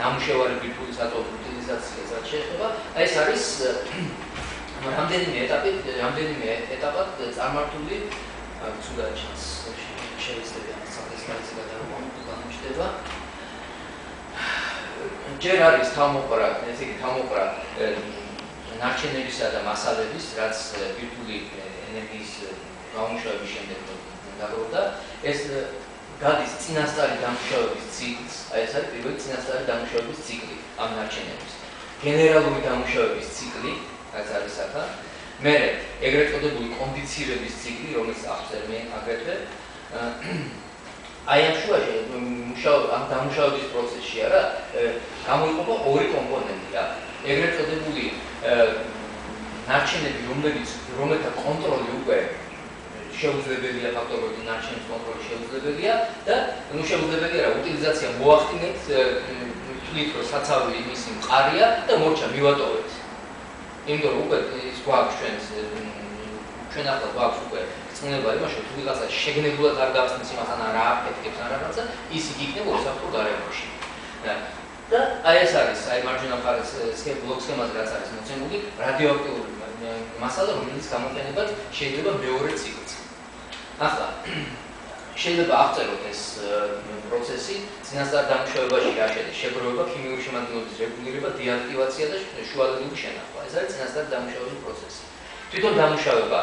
ნამუშევარი ბირთვული საწვავის უტილიზაციას რაც შეეხება, ეს არის რამდენიმე ეტაპად წარმართული ცუდად ჩანს. შეიძლება საფესტაცი გადაუღონო ჯერ არის თავმოყრა, ესე იგი თავმოყრა ნარჩენებისა და მასალების, რაც ბირთვული ენერგიის გამომუშავების შემდეგ დაგროვდა, ეს გადის წინასწარი დამუშავების ციკლს, აი ეს არის პირველი წინასწარი დამუშავების ციკლი ამ ნარჩენების. გენერალური დამუშავების ციკლი, რაც არის ახლა, მერე ეგრეთ წოდებული კონდიცირების ციკლი, რომელიც ახსენე აგრეთვე. აი ამ შუაში ამ დამუშავების პროცესში არა, გამოიყოფა ორი კომპონენტი რა. ეგრეთ წოდებული ნარჩენები, რომელთა კონტროლი უკვე შეუძლებელია ფაქტორები ნარჩენის კონტროლი შეუძლებელია და ნუ შეუძლებელია რა უტილიზაცია მოახდინეთ თვლით რომ საცავი იმისი მყარია და მორჩა მივატოვეთ იმიტომ რომ უკვე ის გვაქვს ჩვენ ახლა გვაქვს უკვე წნება იმაში თუ ვიღაცა შეგნებულად არ გახსნის იმასთან რა აფეთქებს ან რაღაცა ის იქნება უსაფრთხო გარემოში და აი ეს არის აი მარჯვენა მხარეს ბლოკ სქემაზე რაც არის მოცემული რადიოაქტიური მასალა რომელიც გამოყენებად შეიძლება მეორე ციკლს ახლა შეიძლება აღწეროთ ეს პროცესი წინასწარ დამუშავებაში რა შედის შეგროვება ქიმიური შემადგენლობის რეგულირება დეაქტივაცია და შუალედური შენახვა ეს არის წინასწარ დამუშავების პროცესი თვითონ დამუშავება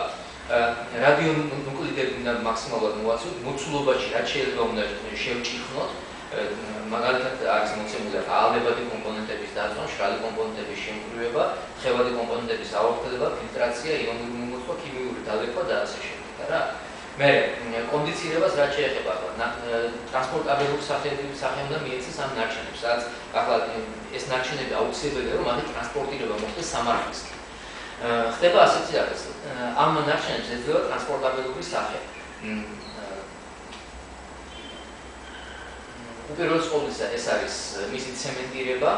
რადიონუკლიდებიდან მაქსიმალურად მოვაცილოთ მოცულობაში რაც შეიძლება უნდა შევჭიხნოთ მაგალითად არის მოცემული აალებადი კომპონენტების დაწვა, მშრალი კომპონენტების შემგროვება, თხევადი კომპონენტების აორთქება, ფილტრაცია, იონური მიმოწვა, ქიმიური დალექვა და ასე შემდეგ რა. მე კონდიცირებას რაც შეეხება ტრანსპორტაბელურ სახემდა მიეცეს ამ ნარჩენებს, რაც ახლა ეს ნარჩენები აუცილებელია რომ მათი ტრანსპორტირება მოხდეს სამარხისკენ. ხდება ასეთი რაღაც. ამ ნარჩენებს ეძლევა ტრანსპორტაბელური სახე. უპირველეს ყოვლისა ეს არის მისი ცემენტირება,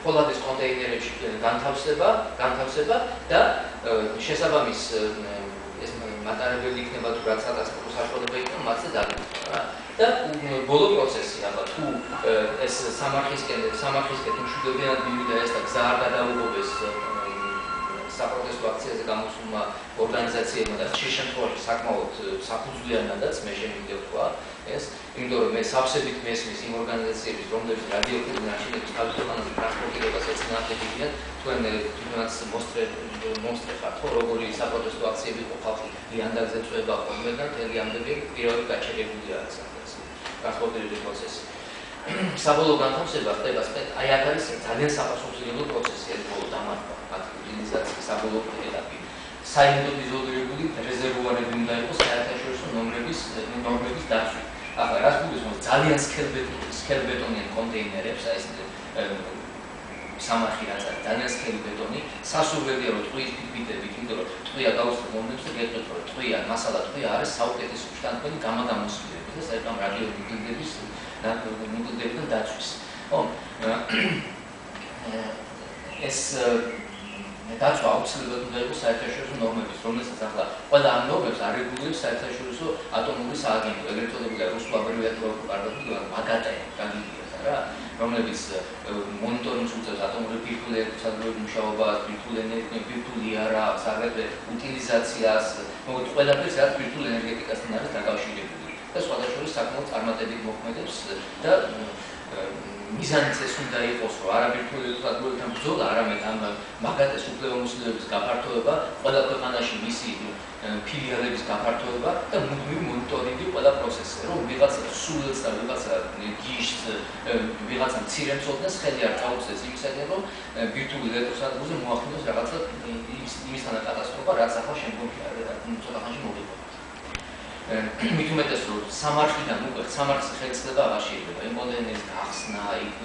ფოლადის კონტეინერებში განთავსება და შესაბამის ეს მატარებელი იქნება თუ რაც ტრანსპორტის საშუალება იქნება მათზე დაგეგმვა და ბოლო პროცესი აბა თუ ეს სამარხისკენ მშვიდობიანად მივიდა ეს და გზა არ გადაუღობეს საპროტესტო აქციაზე გამოსულმა ორგანიზაციებმა და ხშირ შემთხვევაში საკმაოდ საფუძვლიანადაც მე შემიძლია ვთქვა ეს იმიტომ რომ მე სავსებით მესმის იმ ორგანიზაციების რომლებიც რადიოაქტიური ნარჩენების თავისუფლად ტრანსპორტირებას ეწინააღმდეგებიან თქვენაც მოსწრე ხართ ხო როგორი საპროტესტო აქციები იყო ხალხი ლიანდაგზე წვება ხოლმე და მთელი ამდენი პიროვნული გაჩერებული არის ეს ტრანსპორტირების პროცესი საბოლოო განთავსება ხდება აი აქ არის ძალიან საფასუხებლო პროცესი ეს ბოლო დამარხვა მათი უტილიზაციის საბოლოო ეტაპი საიმედოდ იზოლირებული რეზერვუარები უნდა იყოს საერთაშორისო ნორმების დაცვით. ახლა რას გულისხმობს ძალიან სქელბეტონიან კონტეინერებს, აი ეს სამარხი რაც არის ძალიან სქელი ბეტონი, სასურველია რომ ტყუის ფირფიტებით, იმიტომ რომ ტყუია გაუსწრებ მომენტს და გეტყვით რომ ტყუია, მასალა ტყუია არის საუკეთესო შთანთქმული გამოდამოსილებით და საერთოდ რადიონუკლიდებიდან დაცვის. ხო? ეს დაცვა აუცილებლად უნდა იყოს საერთაშორისო ნორმების, რომელსაც ახლა ყველა ამ ნორმებს არეგულირებს საერთაშორისო ატომური სააგენტო, ეგრეთ წოდებული რუსულ აბერვიატურაში კარგად მაგატე გაგიგიათ რა, რომლებიც მონიტორინგს უწევს ატომური ბირთვულების მუშაობას, ბირთვული იარაღს, აგრეთვე უტილიზაციას, მოკლედ ყველაფერს რაც ბირთვულ ენერგეტიკასთან არის დაკავშირებული და სხვადასხვა საკმაოდ წარმატებით მოქმედებს და მიზანიც ეს უნდა იყოს, რომ არა ბირთვულებთან ბრძოლა, არამედ ამ მაგატეს უფლებამოსილების გაფართოება, ყველა ქვეყანაში მისი ფილიალების გაფართოება და მუდმივი მონიტორინგი ყველა პროცესზე, რომ ვიღაცა სულელს და ვიღაცა გიშს, ვიღაცა მცირე მცოდნეს ხელი არ წაუწეს იმისაკენ, რომ ბირთვული ელექტროსადგურზე მოახდინოს რაღაცა იმისთანა კატასტროფა, რაც ახლა შემდგომში ცოტა ხანში მოგიყვება. მით უმეტეს რომ სამარხიდან უკვე სამარხის ხელისება აღარ შეიძლება იმ კონტეინერის გახსნა, იქ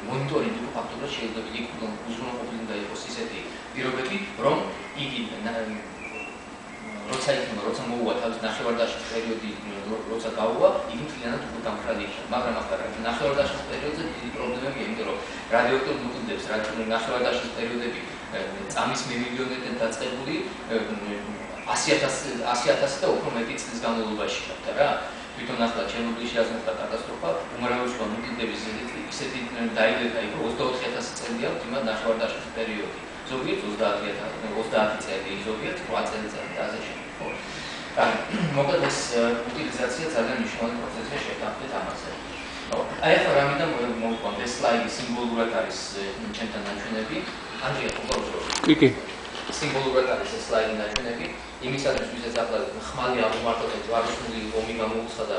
მონიტორინგი ფაქტობრივად შეიძლება იქ უზრუნველყოფილი უნდა იყოს ისეთი პირობები, რომ იგი როცა მოუვა თავის ნახევარდაშლის პერიოდი, როცა გაუვა, იგი მთლიანად უკვე გამხრალი იქნება, მაგრამ ახლა ნახევარდაშლის პერიოდზე დიდი პრობლემებია, იმიტომ რომ რადიოაქტიურ ნუკლიდებს, ნახევარდაშლის პერიოდები წამის მილიონებიდან დაწყებული 100,000 და უფრო მეტი წლის განმავლობაში ხდება რა. თვითონ ახლა ჩერნობილში რაც მოხდა კატასტროფა, უმრავლესობა ნუკლიდების ისეთი დაილეთა იყო 24,000 წელი აქვს იმად ნახევარდაშლის პერიოდი. ზოგიერთ 30 წელი, ზოგიერთ 8 წელი და ასე შემდეგ. ხო. მოკლედ ეს უტილიზაცია ძალიან მნიშვნელოვანი პროცესია შევთანხმდით ამაზე. ხო. აი ახლა რამიდან მოვყვანთ ეს სლაიდი სიმბოლურად არის ჩემთან ნაჩვენები. ანდრია ხო კი. სიმბოლურად არის ეს სლაიდი ნაჩვენები. იმისათვის ვისაც ახლა ხმალი აღმართოთ ჯვაროსნული ომი გამოუცხადა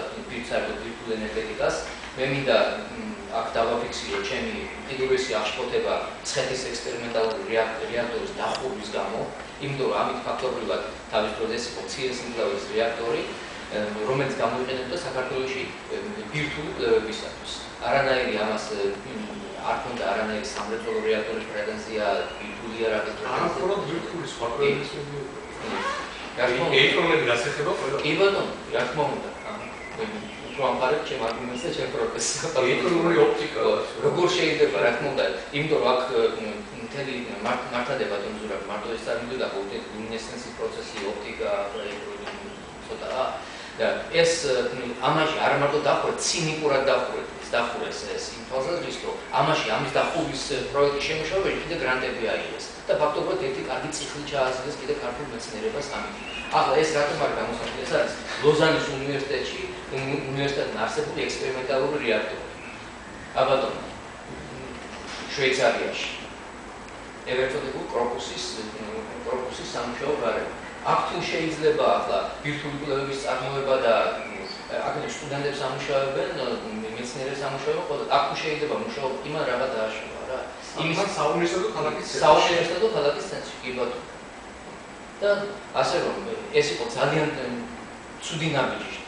საერთოდ ბირთვულ ენერგეტიკას, მე მინდა აქ დავაფიქსირო ჩემი კიდურესი აღშფოთება ცხეთის ექსპერიმენტალური რეაქტორის დახურვის გამო, იმიტომ რომ ამით ფაქტობრივად თავის დროს ეს იყო მცირე სიმძლავრის რეაქტორი, რომელიც გამოიყენებოდა საქართველოში ბირთვული კვლევებისათვის. არანაირი ამას არ ქონდა არანაირი სამრეწველო რეაქტორის პრეტენზია, ბირთვული იარაღის პრეტენზია. არა, მხოლოდ ბირთვული სხვა კვლევებისები. ელექტრონები რაც ეხება ყველა. კი ბატონო, რა თქმა უნდა. უფრო ამყარებ ჩემ არგუმენტს და ჩემ პროტესტს. ელექტრონული ოპტიკა. როგორ შეიძლება, რა თქმა უნდა, იმიტომ რომ აქ მთელი მართლდება თუმცა მარტო ეს არ მინდოდა ლუმინესცენციის პროცესი, ოპტიკა, ცოტა და ეს ამაში არ მარტო დახურეთ, ცინიკურად დახურეს ეს იმ თვალსაზრისით, რომ ამაში ამის დახურვის პროექტის შემუშავებაში კიდე გრანტები აიღეს და ფაქტობრივად ერთი კარგი წიხლი ჩააზრეს კიდე ქართულ მეცნიერებას ამით. ახლა ეს რატომ არ გამოსახული? ეს არის ლოზანის უნივერსიტეტთან არსებული ექსპერიმენტალური რეაქტორი. აბატონო, შვეიცარიაში. ევერტოდებულ კროკუსის სამუშაო გარემო. აქ თუ შეიძლება ახლა ბირთვული კვლევების წარმოება და აქ სტუდენტებს ამუშავებენ, მეცნიერებს ამუშავებენ, ხოლო აქ თუ შეიძლება მუშაობა იმან რაღაც დააშოვა რა. იმის საუნივერსიტეტო ქალაქის ცენტრი. საუნივერსიტეტო ქალაქის ცენტრი, კი ბატონო. და ასე რომ ეს იყო ძალიან ცუდი ნაბიჯი.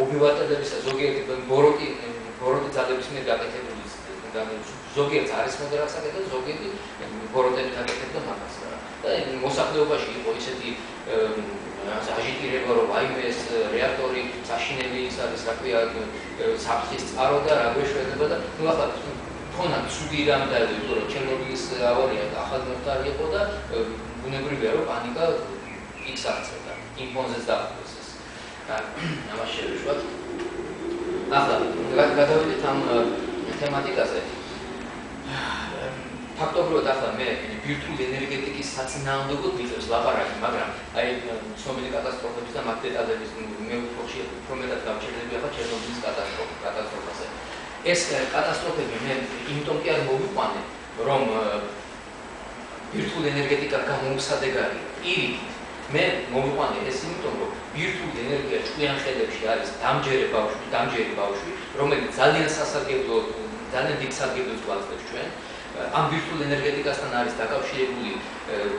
ობივატერებისა ზოგიერთი ბოროტი ძალების მიერ გაკეთებული ზოგიერთ არის მოდერას აკეთებს, ზოგიერთი ბოროტებით აკეთებდა მაგას რა. და მოსახლეობაში იყო ისეთი აჟიტირება, რომ აიმე ეს რეაქტორი საშინელი ის არის, რა ქვია, საფრთხის წყარო და რა გვეშვება და ნუ ახლა თონად ცუდი რამ დაედო, რომ ჩერნობილის ავარია ახალ მოხდარი იყო და ბუნებრივია, რომ პანიკა იქ აღწევდა. იმ ფონზეც დახვდეს ეს. ამას შევეშვათ. ახლა გადავიდეთ ამ თემატიკაზე. ფაქტობრივად ახლა მე ბირთვული ენერგეტიკის საწინააღმდეგოდ ვიწევს ლაპარაკი, მაგრამ აი ცნობილი კატასტროფების და მათ დეტალების მე უფრო მეტად გავჩერდები ახლა ჩერნობილის კატასტროფაზე. ეს კატასტროფები მე იმიტომ კი არ მოვიყვანე, რომ ბირთვული ენერგეტიკა გამოუსადეგარი პირიქით. მე მოვიყვანე ეს იმიტომ, რომ ბირთვული ენერგია ჭკვიან ხელებში არის დამჯერი ბავშვი, რომელიც ძალიან დიდ სასარგებლოს გვაძლევს ჩვენ. ამ ბირთვულ ენერგეტიკასთან არის დაკავშირებული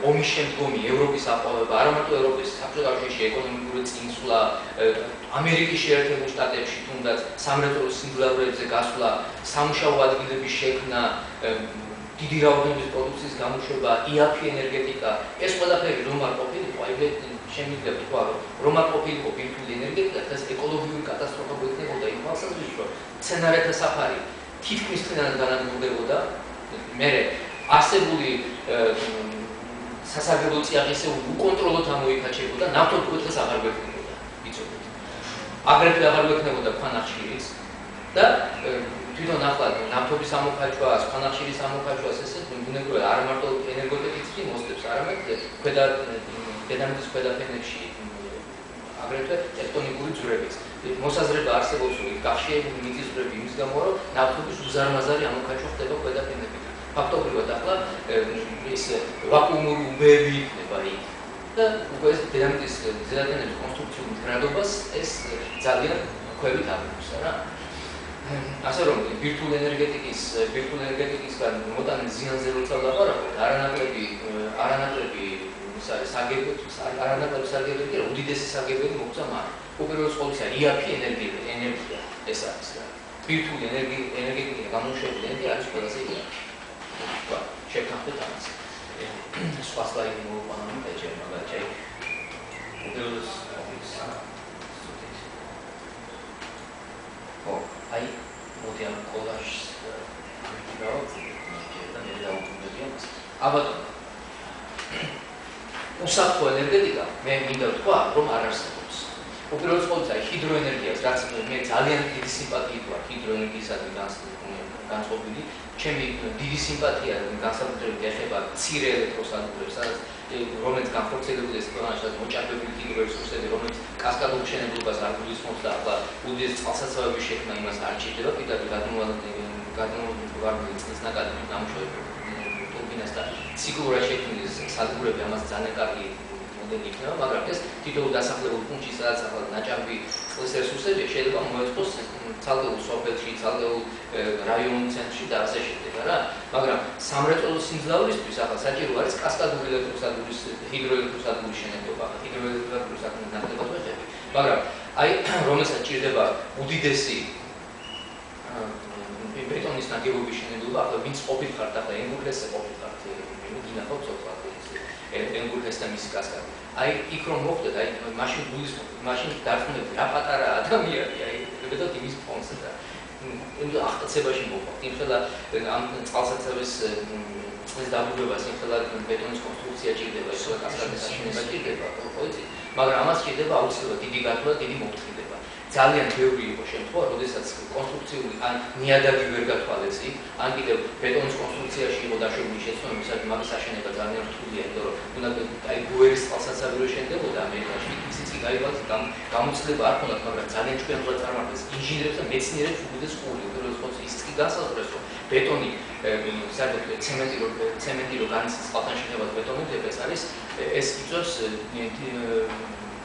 ომის შემდგომი ევროპის აყვავება, არა მარტო ევროპის, საბჭოთა კავშირში ეკონომიკური წინსვლა, ამერიკის შეერთებულ შტატებში თუნდაც სამრეწველო სიმძლავრეებზე გასვლა, სამუშაო ადგილების შექმნა, დიდი რაოდენობის პროდუქციის გამოშვება, იაფი ენერგეტიკა, ეს ყველაფერი რომ არ ყოფილიყო, აი შემიძლია ვთქვა, რომ არ ყოფილიყო ბირთვული ენერგეტიკა, ეს ეკოლოგიური კატასტროფა გვექნებოდა იმ თვალსაზრისით, რომ მცენარეთა საფარი თითქმის თვინანად განადგურდებოდა. მე არსებული სასარგებლო წიაღისეული უკონტროლოდ ამოიქაჩებოდა, ნავთობქვეყნას აღარ გვექნებოდა, იცოდეთ. აგრეთვე აღარ გვექნებოდა ქვანახშირიც და თვითონ ახლა ნავთობის ამოქაჩვას, ქვანახშირის ამოქაჩვას ესე ბუნებრივად არ მარტო ენერგეტიკის მოსდევს, არამედ დედამიწის ქვედაფენებში აგრეთვე ტექტონიკური ძვრებიც. მოსაზრება არსებობს, რომ გახშეებული მიწისძვრები იმის გამო, რომ ნავთობის უზარმაზარი ამოქაჩვა ხდება ქვედაფენებიდან. ფაქტობრივად ახლა ეს ვაკუუმური უბეები იქნება იქ და უკვე ეს დედამიწის ზედაპირების კონსტრუქციულ მდგრადობას ეს ძალიან ქვევით აღნიშნავს რა. ასე რომ ბირთვული ენერგეტიკისგან მოტანის ზიანზე როცა ვლაპარაკობთ, არანაკლები ის არის არანაკლები სარგებლები კი არა, უდიდესი სარგებლები მოგწა მათ. უპირველეს ყოვლისა იაფი ენერგია ეს არის რა. ბირთვული ენერგეტიკა გამოშვებული ენერგია არის ყველაზე იგი. შევთანხმდეთ ამას. სხვა სლაიდი მოვიყვანო და ჩაი. უპირველეს ყოვლისა აი მოდი ამ კოლაჟს აბატონო უსაფრთხო ენერგეტიკა მე მინდა ვთქვა რომ არ არსებობს. უპირველეს ყოვლისა ჰიდროენერგიას რაც მე ძალიან დიდი სიმპათიით ვარ ჰიდროენერგიისადმი განწყობილი. ჩემი დიდი სიმპათია განსაკუთრებით ეხება მცირე ელექტროსადგურებს, რომელიც განხორციელებული ეს პროგრამაში მოჭარბებული ჰიდრორესურსები, რომელიც კასკადურ მშენებლობას არ გულისხმობს და ახლა უდიდეს წყალსაცავების შექმნა იმას არ ჭირდება, კიდევ გადმოვარდნილი წყლის ნაკადებით დამუშავებული ტურბინას და ციკლურად შექმნილი სადგურები ამას ძალიან კარგი მოდელი იქნება, მაგრამ ეს თითოეულ დასახლებულ პუნქტში, სადაც ახლა ნაჭამბი წყლის რესურსები შეიძლება მოეწყოს ცალკეულ სოფელში, ცალკეულ რაიონულ ცენტრში და ასე შემდეგ რა. მაგრამ სამრეწველო სიმძლავრისთვის ახლა საჭირო არის კასკადური ელექტროსადგურის ჰიდროელექტროსადგურის შენებლობა, ჰიდროელექტროსადგურის საქმე ნაკლებად ვეხები. მაგრამ აი რომელსაც ჭირდება უდიდესი ბეტონის ნაგებობის შენებლობა, ახლა ვინც ყოფილ ხართ, ახლა ენგურლესზე ყოფილ ხართ, გინახავთ სოფლად. ენგურთეს და მისი კასკადი. აი იქ რომ მოხდეთ, აი მაშინ გულისხმობ, მაშინ დარწმუნებით რა პატარა ადამიანი, აი ებედოთ იმის ფონზე და იმ აღტაცებაში მოხდით. იმხელა ამ წყალსაცავის ეს დაბრუნებას, იმხელა ბეტონის კონსტრუქცია ჭირდება, ისე კასკადის აშენება ჭირდება, ხო იცით? მაგრამ ამას ჭირდება აუცილებლად დიდი გათვლა, დიდი მომხდიდება. ძალიან ბევრი იყო შემთხვევა, როდესაც კონსტრუქციული ან ნიადაგი ვერ გათვალეს იქ, ან კიდევ ბეტონის კონსტრუქციაში იყო დაშვებული შეცდომა, ვისაც მაგის აშენება ძალიან რთულია, იმიტომ რომ უნდა აი გუერის წყალსაცავი რო შენდებოდა ამერიკაში, ისიც კი გაივალეს, გამოცდილება არ ჰქონდათ, მაგრამ ძალიან ჭკვიანურად წარმართეს ინჟინერებს და მეცნიერებს უგუდეს ყური, იმიტომ რომ ისიც კი განსაზღვრეს, რომ ბეტონი საერთოდ ცემენტი რო განიცდის წყალთან შეხებას ბეტონით, ეს იწვევს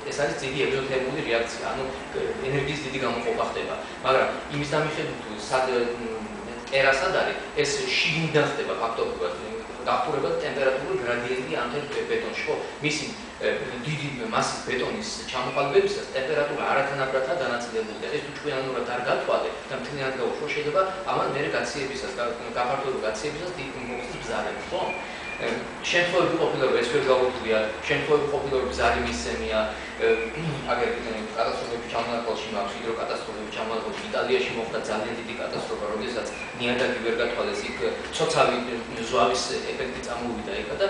ეს არის დიდი ეგზოთერმული რეაქცია, ანუ ენერგიის დიდი გამოყოფა ხდება, მაგრამ იმის დამიხებით თუ სად ტერასად არის, ეს შიგნიდან ხდება ფაქტობრივად, გახურება ტემპერატურული გრადიენტი ამ ბეტონში, ხო? მისი დიდი მასის ბეტონის ჩამოყალიბებისას ტემპერატურა არათანაბრადაა განაწილებული და ეს თუ ჭკვიანურად არ გათვალე და მთლიანად გაუშვა, შეიძლება ამან მერე გაციებისას, გაფართოება გაციებისას მოხდეს ბზარები, ხო? შემთხვევები ყოფილა რომ ეს ვერ გაუძლია, შემთხვევები ყოფილა რომ ბზარი მისცემია, აგერ კატასტროფები ჩამონათვალში მაქვს, ჰიდროკატასტროფები ჩამონათვალში, იტალიაში მოხდა ძალიან დიდი კატასტროფა, როდესაც ნიადაგი ვერ გათვალეს, იქ ცოცავი ზვავის ეფექტი წამოვიდა იქა და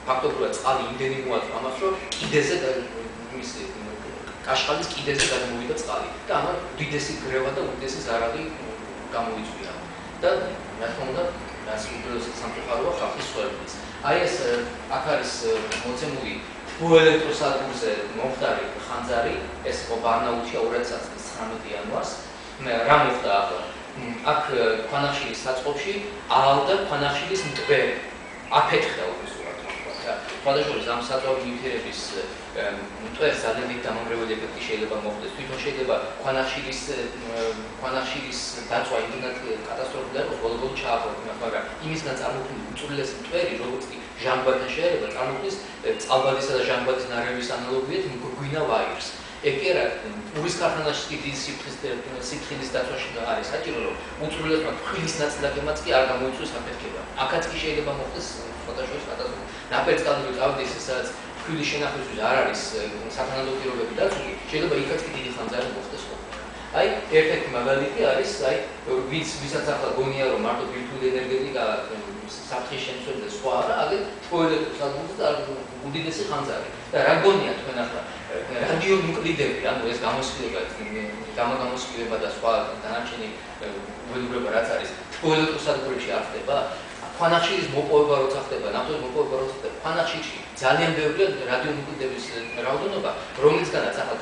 ფაქტობრივად წყალი იმდენი მოაწვა ამას, რომ კიდეზე მისი კაშხალის კიდეზე გადმოვიდა წყალი და ამან უდიდესი გრევა და უდიდესი ზარალი გამოიწვია და რა თქმა უნდა რაც უბრალოდ სამწუხაროა ხალხის ცხოვრების. აი ეს აქ არის მოცემული თბოელექტროსადგურზე მომხდარი ხანძარი, ეს იყო ბარნაულში 2019 იანვარს. რა მოხდა ახლა? აქ ქვანახშირის საწყობში ალდა ქვანახშირის მტვერი. აფეთქდა უბრალოდ რა. სხვადასხვა ამ საწვავი ნივთიერების მტვერს ძალიან დიდი დამანგრეველი ეფექტი შეიძლება მოხდეს. თვითონ შეიძლება ქვანახშირის დაწვა იმდენად კატასტროფული იყოს, ბოლო-ბოლო ჩააყრდნათ, მაგრამ იმისგან წარმოქმნილი უწვრილესი მტვერი, როგორც კი ჟანგბადთან შეერება, წარმოქმნის წყალბადისა და ჟანგბადის ნარევების ანალოგიით გვინა ვაირს. ეგ კი არა, ურის ქარხანაში დიდი სიფრთხილის დაწვაში არის საჭირო, რომ უწვრილებმა ფხილის ნაწილაკებმაც კი არ გამოიწვიოს აფეთქება. აქაც კი შეიძლება მოხდეს სხვადასხვა კატასტროფა. ნაპერწკალზე რო წავიდეს, სადაც ფხილის შენახვისთვის არ არის საფანადო პირობები დაცული, შეიძლება იქაც კი დიდი ხანძარი მოხდეს. აი, ერთ-ერთი მაგალითი არის, აი, ვისაც ახლა გონია, რომ მარტო ბირთვული ენერგეტიკა საფრთხის შემცველი და სხვა არა, აგერ თბოელექტროსადგურზე და უდიდესი ხანძარი. და რა გონია თქვენ ახლა რადიონუკლიდები, ანუ ეს გამოსხივება და სხვა დანარჩენი უბედურება რაც არის, თბოელექტროსადგურებში არ ხდება? ქვანახშირის მოპოვება როცა ხდება, ნავთობის მოპოვება როცა ხდება, ქვანახშირში ძალიან ბევრია რადიონუკლიდების რაოდენობა, რომლისგანაც ახლა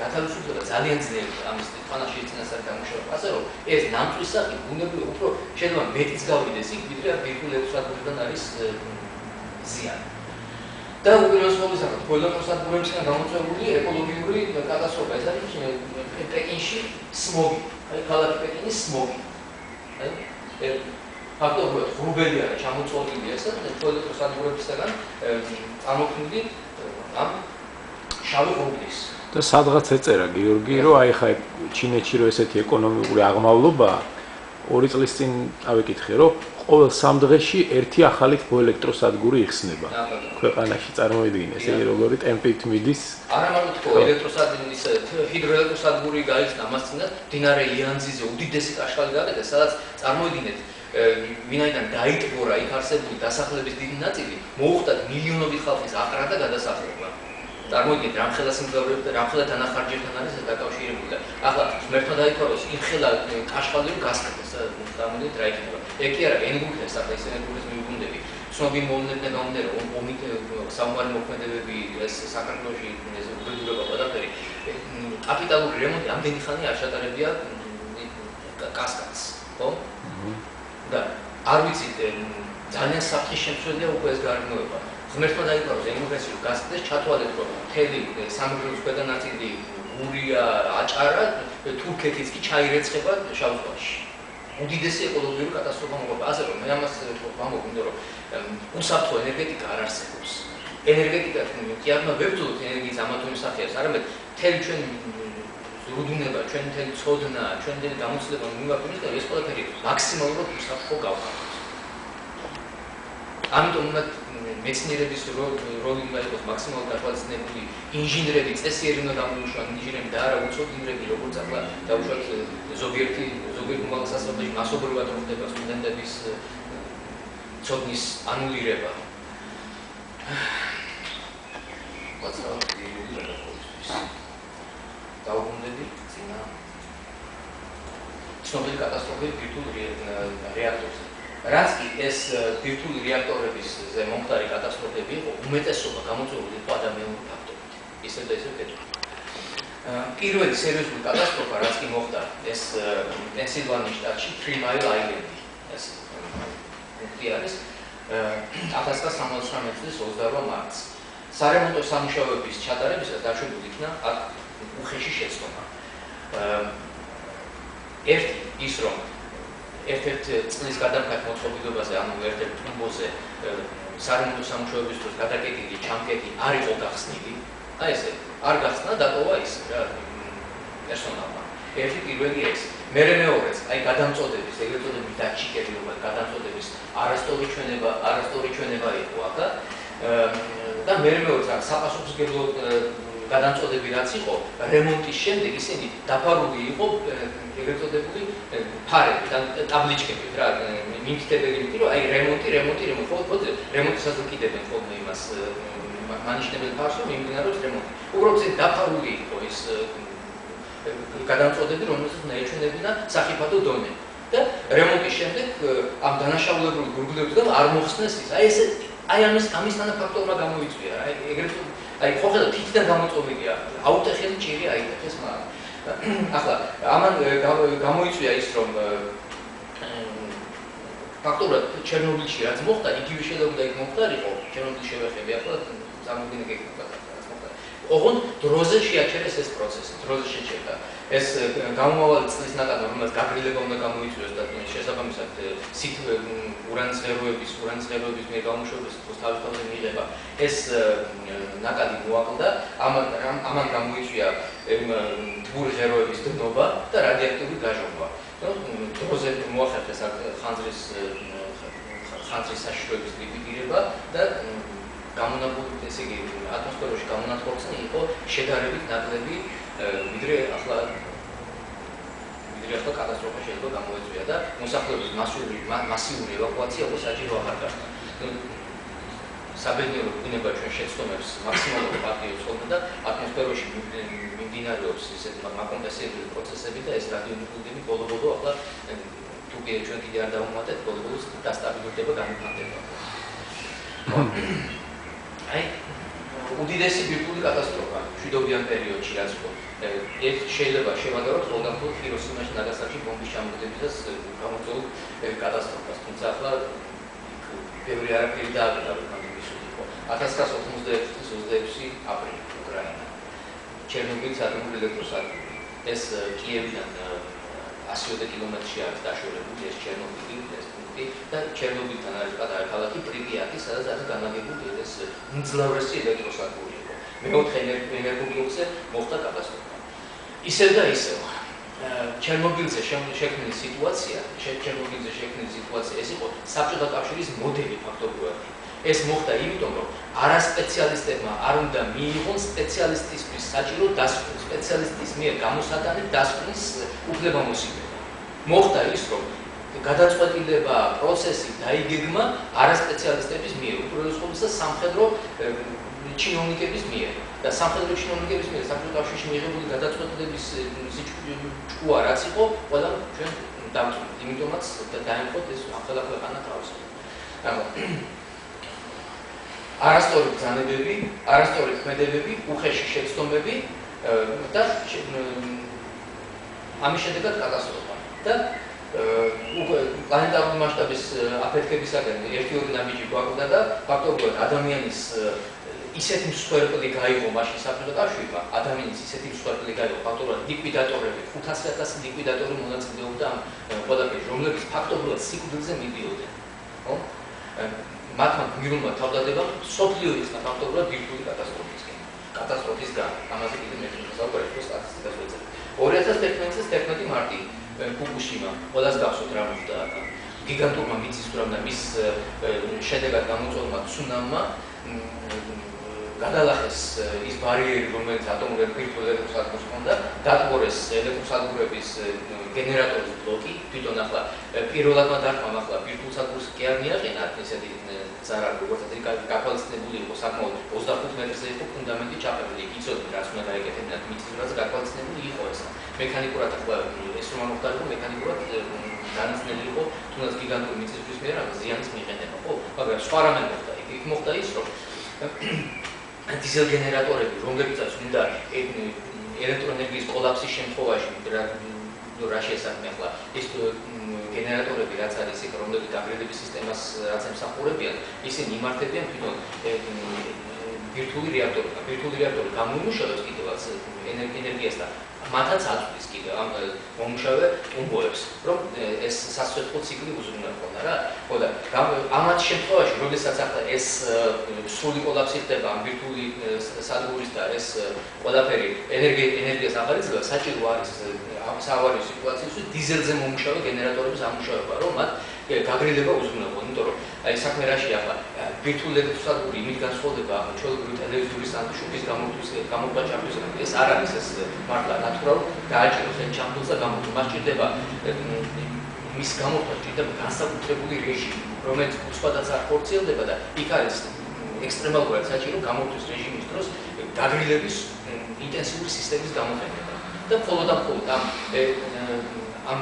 გათავისუფლება ძალიან ძნელია ამის ქვანახშირის წინასწარ გამუშავება, ასე რომ ეს ნამტვრის სახით ბუნებრივად უფრო შეიძლება მეტიც გავიდეს იქ, ვიდრე ბირთვულ ელექტროსადგურიდან არის ზიანი. და უპირველეს ყოვლისა, თბოელექტროსადგურებისგან გამოწვეული ეკოლოგიური კატასტროფა, ეს არის პეკინში სმოგი, აი ქალაქი პეკინის სმოგი. აი ფაქტობრივად ღრუბელი არის ჩამოწოლილი ეს და თბოელექტროსადგურებისგან წარმოქმნილი ამ შავი ღრუბლის. და სადღაც ეწერა გიორგი, რომ აი ხა ჩინეთში რო ესეთი ეკონომიკური აღმავლობაა, 2 წლის წინ ავიკითხე, რომ ყოველ 3 დღეში ერთი ახალი თბოელექტროსადგური იხსნება. ქვეყანაში წარმოიდგინეს, ეს როგორი ტემპით მიდის. არა მარტო თბოელექტროსადგურის ჰიდროელექტროსადგური გაიხსნა მას წინათ, მდინარე იანძიზე უდიდესი კაშხალი გაკეთეს, სადაც წარმოიდგინეთ ვინაიდან დაიტბორა იქ არსებული დასახლების დიდი ნაწილი, მოუხდათ მილიონობით ხალხის აყრა და გადასახლება. წარმოიდგინეთ, რამხელა სიმძლავრეები და რამხელა დანახარჯებთან არის ეს დაკავშირებული და ახლა ღმერთმა დაითვალოს იმხელა კაშხალი რომ გასკეთეს, წარმოიდგინეთ რა იქნება. ეგ კი არა, ენგურთეს, ახლა ეს ენგურთეს მიუგუნდები. ცნობილი მოვლენებიდან გამომდინარე, ომით საომარი მოქმედებები ეს საქართველოში ეს უბედურება ყველაფერი კაპიტალური რემონტი ამდენი ხანი არ ჩატარებია კასკადს, ხო? და არ ვიცით, ძალიან საფრთხის შემცველია უკვე ეს გარემოება. ღმერთმა დაითვალოს ენგურთეს რომ გასკეთეს, ჩათვალეთ რომ მთელი სამეგრელოს ქვედა ნაწილი გურია, აჭარა, თურქეთიც კი ჩაირეცხება შავ ზღვაში. უდიდესი ეკოლოგიური კატასტროფა მოხდა. ასე რომ მე ამას ვამბობ, იმიტომ რომ უსაფრთხო ენერგეტიკა არ არსებობს. ენერგეტიკა კი არ უნდა ვებრძოლოთ ენერგიის ამათონის სახეებს, არამედ მთელი ჩვენ ზრუნდება, ჩვენ მთელი ცოდნა, ჩვენ მთელი გამოცდილება მივაკვირდეთ და ეს ყველაფერი მაქსიმალურად უსაფრთხო გავხადოთ. ამიტომ უნდა მეცნიერების როლი უნდა იყოს მაქსიმალურად დაფუძნებული ინჟინრები, წესიერი უნდა გამოუშვან ინჟინრები და არა უცოდინრები, როგორც ახლა დავუშვათ ზოგიერთი უმაღლეს სასწავლებელში მასობრივად რომ ხდება სტუდენტების ცოდნის ანულირება. დაუბრუნდები წინა ცნობილი კატასტროფები ბირთვულ რეაქტორზე. რაც კი ეს ბირთვული რეაქტორების მომხდარი კატასტროფები იყო, უმეტესობა გამოწვეული იყო ადამიანური ფაქტორით. ისევ და ისევ კეთდება. პირველი სერიოზული კატასტროფა, რაც კი მოხდა, ეს პენსილვანიის შტატში 3 Mile Island-ი, ეს პუნქტი არის 1979 წლის 28 მარტს. სარემონტო სამუშაოების ჩატარებისას დაშვებული იქნა აქ უხეში შეცდომა. ერთი ის რომ ერთ-ერთ წლის გადამხად მოწყობილობაზე, ანუ ერთ-ერთ ტუმბოზე სარემონტო სამუშაოების დროს გადაკეტილი ჩამკეტი არ იყო გახსნილი. აი ესე, არ გახსნა, დატოვა ის რა პერსონალმა. ერთი პირველი ეს. მეორეც, აი გადამწოდების, ეგრეთ წოდებული დაჩიკები, რომ გადამწოდების არასწორი ჩვენება იყო აქა. და მეორეც საპასუხისმგებლო გადამწოდები რაც იყო, რემონტის შემდეგ ისინი დაფარული იყო ეგრეთ წოდებული ფარებით, ან ტაბლიჩკებით რა, მიმართებელი იმიტომ რომ აი რემონტი, ხოლმე რემონტისაც უკიდებენ ხოლმე იმას მანიშნებელ ფარს, რომ მიმდინარეობს რემონტი. უბრალოდ ეს დაფარული იყო ის გადამწოდები, რომელსაც უნდა ეჩვენებინა სახიფათო დონე. და რემონტის შემდეგ ამ დანაშაულებრივ გურგლებიდან არ მოხსნეს ის. აი ესე აი ამისთანა ფაქტორმა გამოიწვია რა. ეგრეთ აი ხო ხედავთ თითიდან გამოწვევილია. აუტეხელი ჭირი აიტეხეს მაგრამ. ახლა ამან გამოიწვია ის რომ ფაქტობრივად ჩერნობილში რაც მოხდა, იგივე შეიძლება და იქ მოხდარიყო, ჩერნობილში შევეხები ახლა წარმოგვიდგინე გეკითხა რაც მოხდა. ოღონდ დროზე შეაჩერეს ეს პროცესი, დროზე შეჩერდა. ეს გამომავალი წლის ნაკადი, რომელსაც გაგრილება უნდა გამოიწვიოს და შესაბამისად სით ურანის ღეროების მიერ გამოშვების დროს თავისთავად მიიღება ეს ნაკადი მოაკლდა, ამან გამოიწვია თბური ღეროების დნობა და რადიოაქტიური გაჟობა. დროზე მოახერხეს ხანძრის საშიშროების ლიკვიდირება და გამონაბოლქვი, ესე იგი ატმოსფეროში გამონათქვამი იყო შედარებით ნაკლები, ვიდრე ახლა კატასტროფა შეიძლება გამოიწვია და მოსახლეობის მასიური ევაკუაცია უკვე საჭირო აღარ გახდა. საბედნიერო ბუნება ჩვენ შეცდომებს მაქსიმალურად პატიოს ხოლმე და ატმოსფეროში მიმდინარეობს ისეთ მაკომპენსირებული პროცესები და ეს რადიონუკლიდები ბოლო-ბოლო ახლა თუ ჩვენ კიდე არ დავუმატეთ, ბოლო-ბოლო დასტაბილურდება, განვითარდება. აი უდიდესი ბირთვული კატასტროფა მშვიდობიან პერიოდში რაც იყო. შეიძლება შევადაროთ ხოლმე ჰიროსიმაში, ნაგასაკში ბომბის ჩამოგდებისას გამოწვეულ კატასტროფას. თუმცა ახლა ბევრი არაფერი დააკეთა, რომ მისული იყო. 1991 წლის 26 აპრილი უკრაინა. ჩერნობილის ატომური ელექტროსადგური. ეს კიევიდან 100 კილომეტრში არის დაშორებული ეს ჩერნობილი, ეს პუნქტი და ჩერნობილთან არის პატარა ქალაქი პრიპიატი, სადაც არის განლაგებული ეს უმძლავრესი ელექტროსადგური იყო. მეოთხე ენერგობლოკზე მოხდა კატასტროფა. ისევ და ისევ ჩერნობილზე შექმნილი სიტუაცია ეს იყო საბჭოთა კავშირის მოდელი ფაქტობრივად. ეს მოხდა იმიტომ, რომ არასპეციალისტებმა არ უნდა მიიღონ სპეციალისტისთვის საჭირო დასკვნა, სპეციალისტის მიერ გამოსატანით დასკვნის უფლებამოსილება. მოხდა ის, რომ გადაწყვეტილება, პროცესი დაიგეგმა არასპეციალისტების მიერ, უპირველეს ყოვლისა სამხედრო ჩინოვნიკების მიერ. და სამხედრო ჩინოვნიკების მიერ საბჭოთა კავშირში მიიღებული გადაწყვეტილების ჭკუა რაც იყო, ყველა ჩვენ დავწუნდით. იმიტომაც დაემხოთ ეს ახლა ქვეყანა თავს. არასწორი ბრძანებები, არასწორი ქმედებები, უხეში შეცდომები და ამის შედეგად კატასტროფა. და პლანეტარული მასშტაბის აფეთქებისაგან ერთი-ორი ნაბიჯი გვაქვს და ფაქტობრივად ადამიანის ისეთი მსხვერპლი გაიღო მაშინ საბჭოთა კავშირმა, ადამიანის ისეთი მსხვერპლი გაიღო ფაქტობრივად ლიკვიდატორები, 500,000 ლიკვიდატორი მონაწილეობდა ამ ყველაფერში, რომლებიც ფაქტობრივად სიკვდილზე მიდიოდნენ. ხო? მათმა გმირულმა თავდადებამ სოფლიო ისნა ფაქტობრივად ბირთვული კატასტროფისგან. ამაზე კიდევ მეტი საუბარი აქვს სტატისტიკას ვეძებ. 2011 წლის 11 მარტი ფუკუშიმა, ყველას გახსოვთ რა მოხდა აქ. გიგანტურმა მიწისძვრამ და მის შედეგად გამოწვეულმა ცუნამმა გადალახეს ის ბარიერი, რომელიც ატომურ ბირთვულ ელექტროსადგურს ჰქონდა, დატბორეს ელექტროსადგურების გენერატორის ბლოკი, თვითონ ახლა პირველადმა დარტყმამ ახლა ბირთვულ სადგურს კი არ მიაყენა ესეთი ზარალი, როგორც ეს გათვალისწინებული იყო საკმაოდ 25 მეტრზე იყო ფუნდამენტი ჩაყრილი, იცოდნენ რაც უნდა გაეკეთებინათ მიწისძვრაზე გათვალისწინებული იყო ეს. მექანიკურად ახლა ეს რომ მოხდა, მექანიკურად განცდილი იყო თუნდაც გიგანტური მიწისძვრის მიერ ამ ზიანის მიღება, ხო? მაგრამ სხვა რამე მოხდა, იქ მოხდა ის, რომ დიზელ გენერატორები, რომლებიცაც უნდა ელექტროენერგიის კოლაფსის შემთხვევაში, რა შეესაბამება ახლა ის გენერატორები, რაც არის იქ, რომლებიც აგრეგატების სისტემას რაც ემსახურებიან, ისინი იმართებიან თვითონ ვირტუალური რეაქტორები. ვირტუალური რეაქტორი გამოიმუშავებს კიდევაც ენერგიას და მათაც აწვდის კიდევ ამ მომუშავე ტუმბოებს, რომ ეს სასწრაფო ციკლი უზრუნველყონა რა. ხო და ამათ შემთხვევაში, როდესაც ახლა ეს სრული კოლაფსი ხდება ამ ვირტუალური სადგურის და ეს ყველაფერი ენერგიას აღარიცხება, საჭირო არის საავარიო სიტუაციებში დიზელზე მომუშავე გენერატორების ამუშავება, რომ მათ გაგრილება უზრუნველყო, იმიტომ რომ აი საქმე რაშია ახლა ვირტუალური ელექტროსადგური იმით განსხვავდება ჩვეულებრივი ტელევიზორის ან შუბის გამოყვაჭარბის ეს არ არის ეს მართლა ნატურალურ დააჭიროს ეს ჩამბულს და გამოყვება მას ჭირდება მის გამოყვება ჭირდება განსაკუთრებული რეჟიმი რომელიც სხვადასხვა არ ხორციელდება და იქ არის ექსტრემალურად საჭირო გამოყვის რეჟიმის დროს გაგრილების ინტენსიური სისტემის გამოყენება და მხოლოდ ამ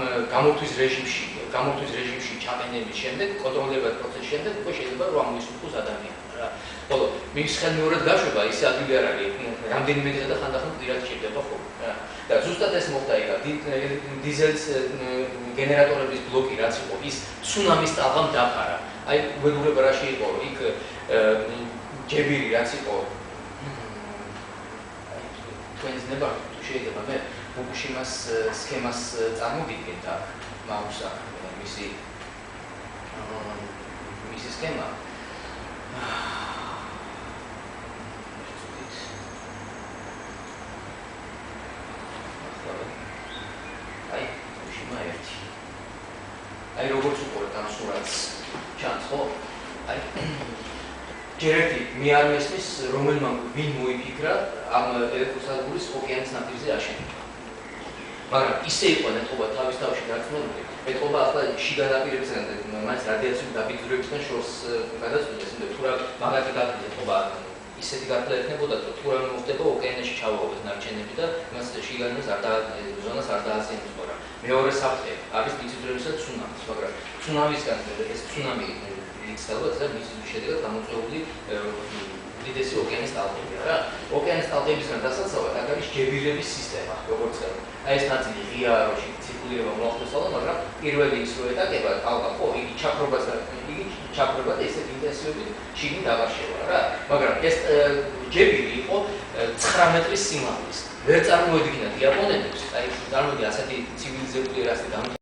გამოყვის რეჟიმში ჩაყენების შემდეგ კონტროლირებად პროცესის შემდეგ უკვე შეიძლება რომ ამოისურვოს ადამიანი რა. ხოლო მის ხელმეორედ გაშვება ისე ადვილი არ არის რამდენიმე დღე და ხანდახან პირად ჭირდება ხო რა. და ზუსტად ეს მოხდა იქ დიზელის გენერატორების ბლოკი რაც იყო ის ცუნამის ტალღამ დაფარა. აი უბედურება რაში იყო რომ იქ ჯებირი რაც იყო თქვენს ნებარ თუ შეიძლება მე ფუკუშიმას სქემას წარმოგიდგენთ აქ მაუსა მისი სქემა აი ფუკუშიმა ერთი აი როგორც უყურებთ ამ სურათს ჩანს ხო აი ჯერ ერთი მე არ მესმის რომელმა ვინ მოიფიქრა ამ ელექტროსადგურის ოკეანის ნაპირზე აშენება მაგრამ ისე იყო ნეტყობა თავის თავში დარწმუნებული ნეტყობა ახლა შიგა ნაპირებიდან მას რადიაციული დაბინძურებისგან შორს გადაწყვეტეს იმიტომ თუ რა მაგათი ნეტყობა ისეთი გათვლა ექნებოდა თუ რა მოხდება ოკეანეში ჩავაუღეს ნარჩენები და მას შიგანას ზონას არ დააზიანოს მაგრამ მეორე საფრთხე არის მიწისძვრებისა და ცუნამის მაგრამ ცუნამისგან ეს ცუნამი იცავდა და მის შედეგად გამოწვეული უდიდესი ოკეანის ტალღებია რა. ოკეანის ტალღებისგან დასაცავად აქ არის ჯებირების სისტემა, როგორც ხედავთ. აი ეს ნაწილი ღია როში ცირკულირება მოახდენსალა, მაგრამ პირველი ის რო ეტაკება ტალღა ხო, იგი ჩაფრობა და ესეთ ინტენსივობით შიგნით აღარშევა რა. მაგრამ ეს ჯებირი იყო 9 მეტრის სიმაღლის. ვერ წარმოედგინათ იაპონელებს, აი წარმოიდგინეთ ასეთი ცივილიზებული ერასი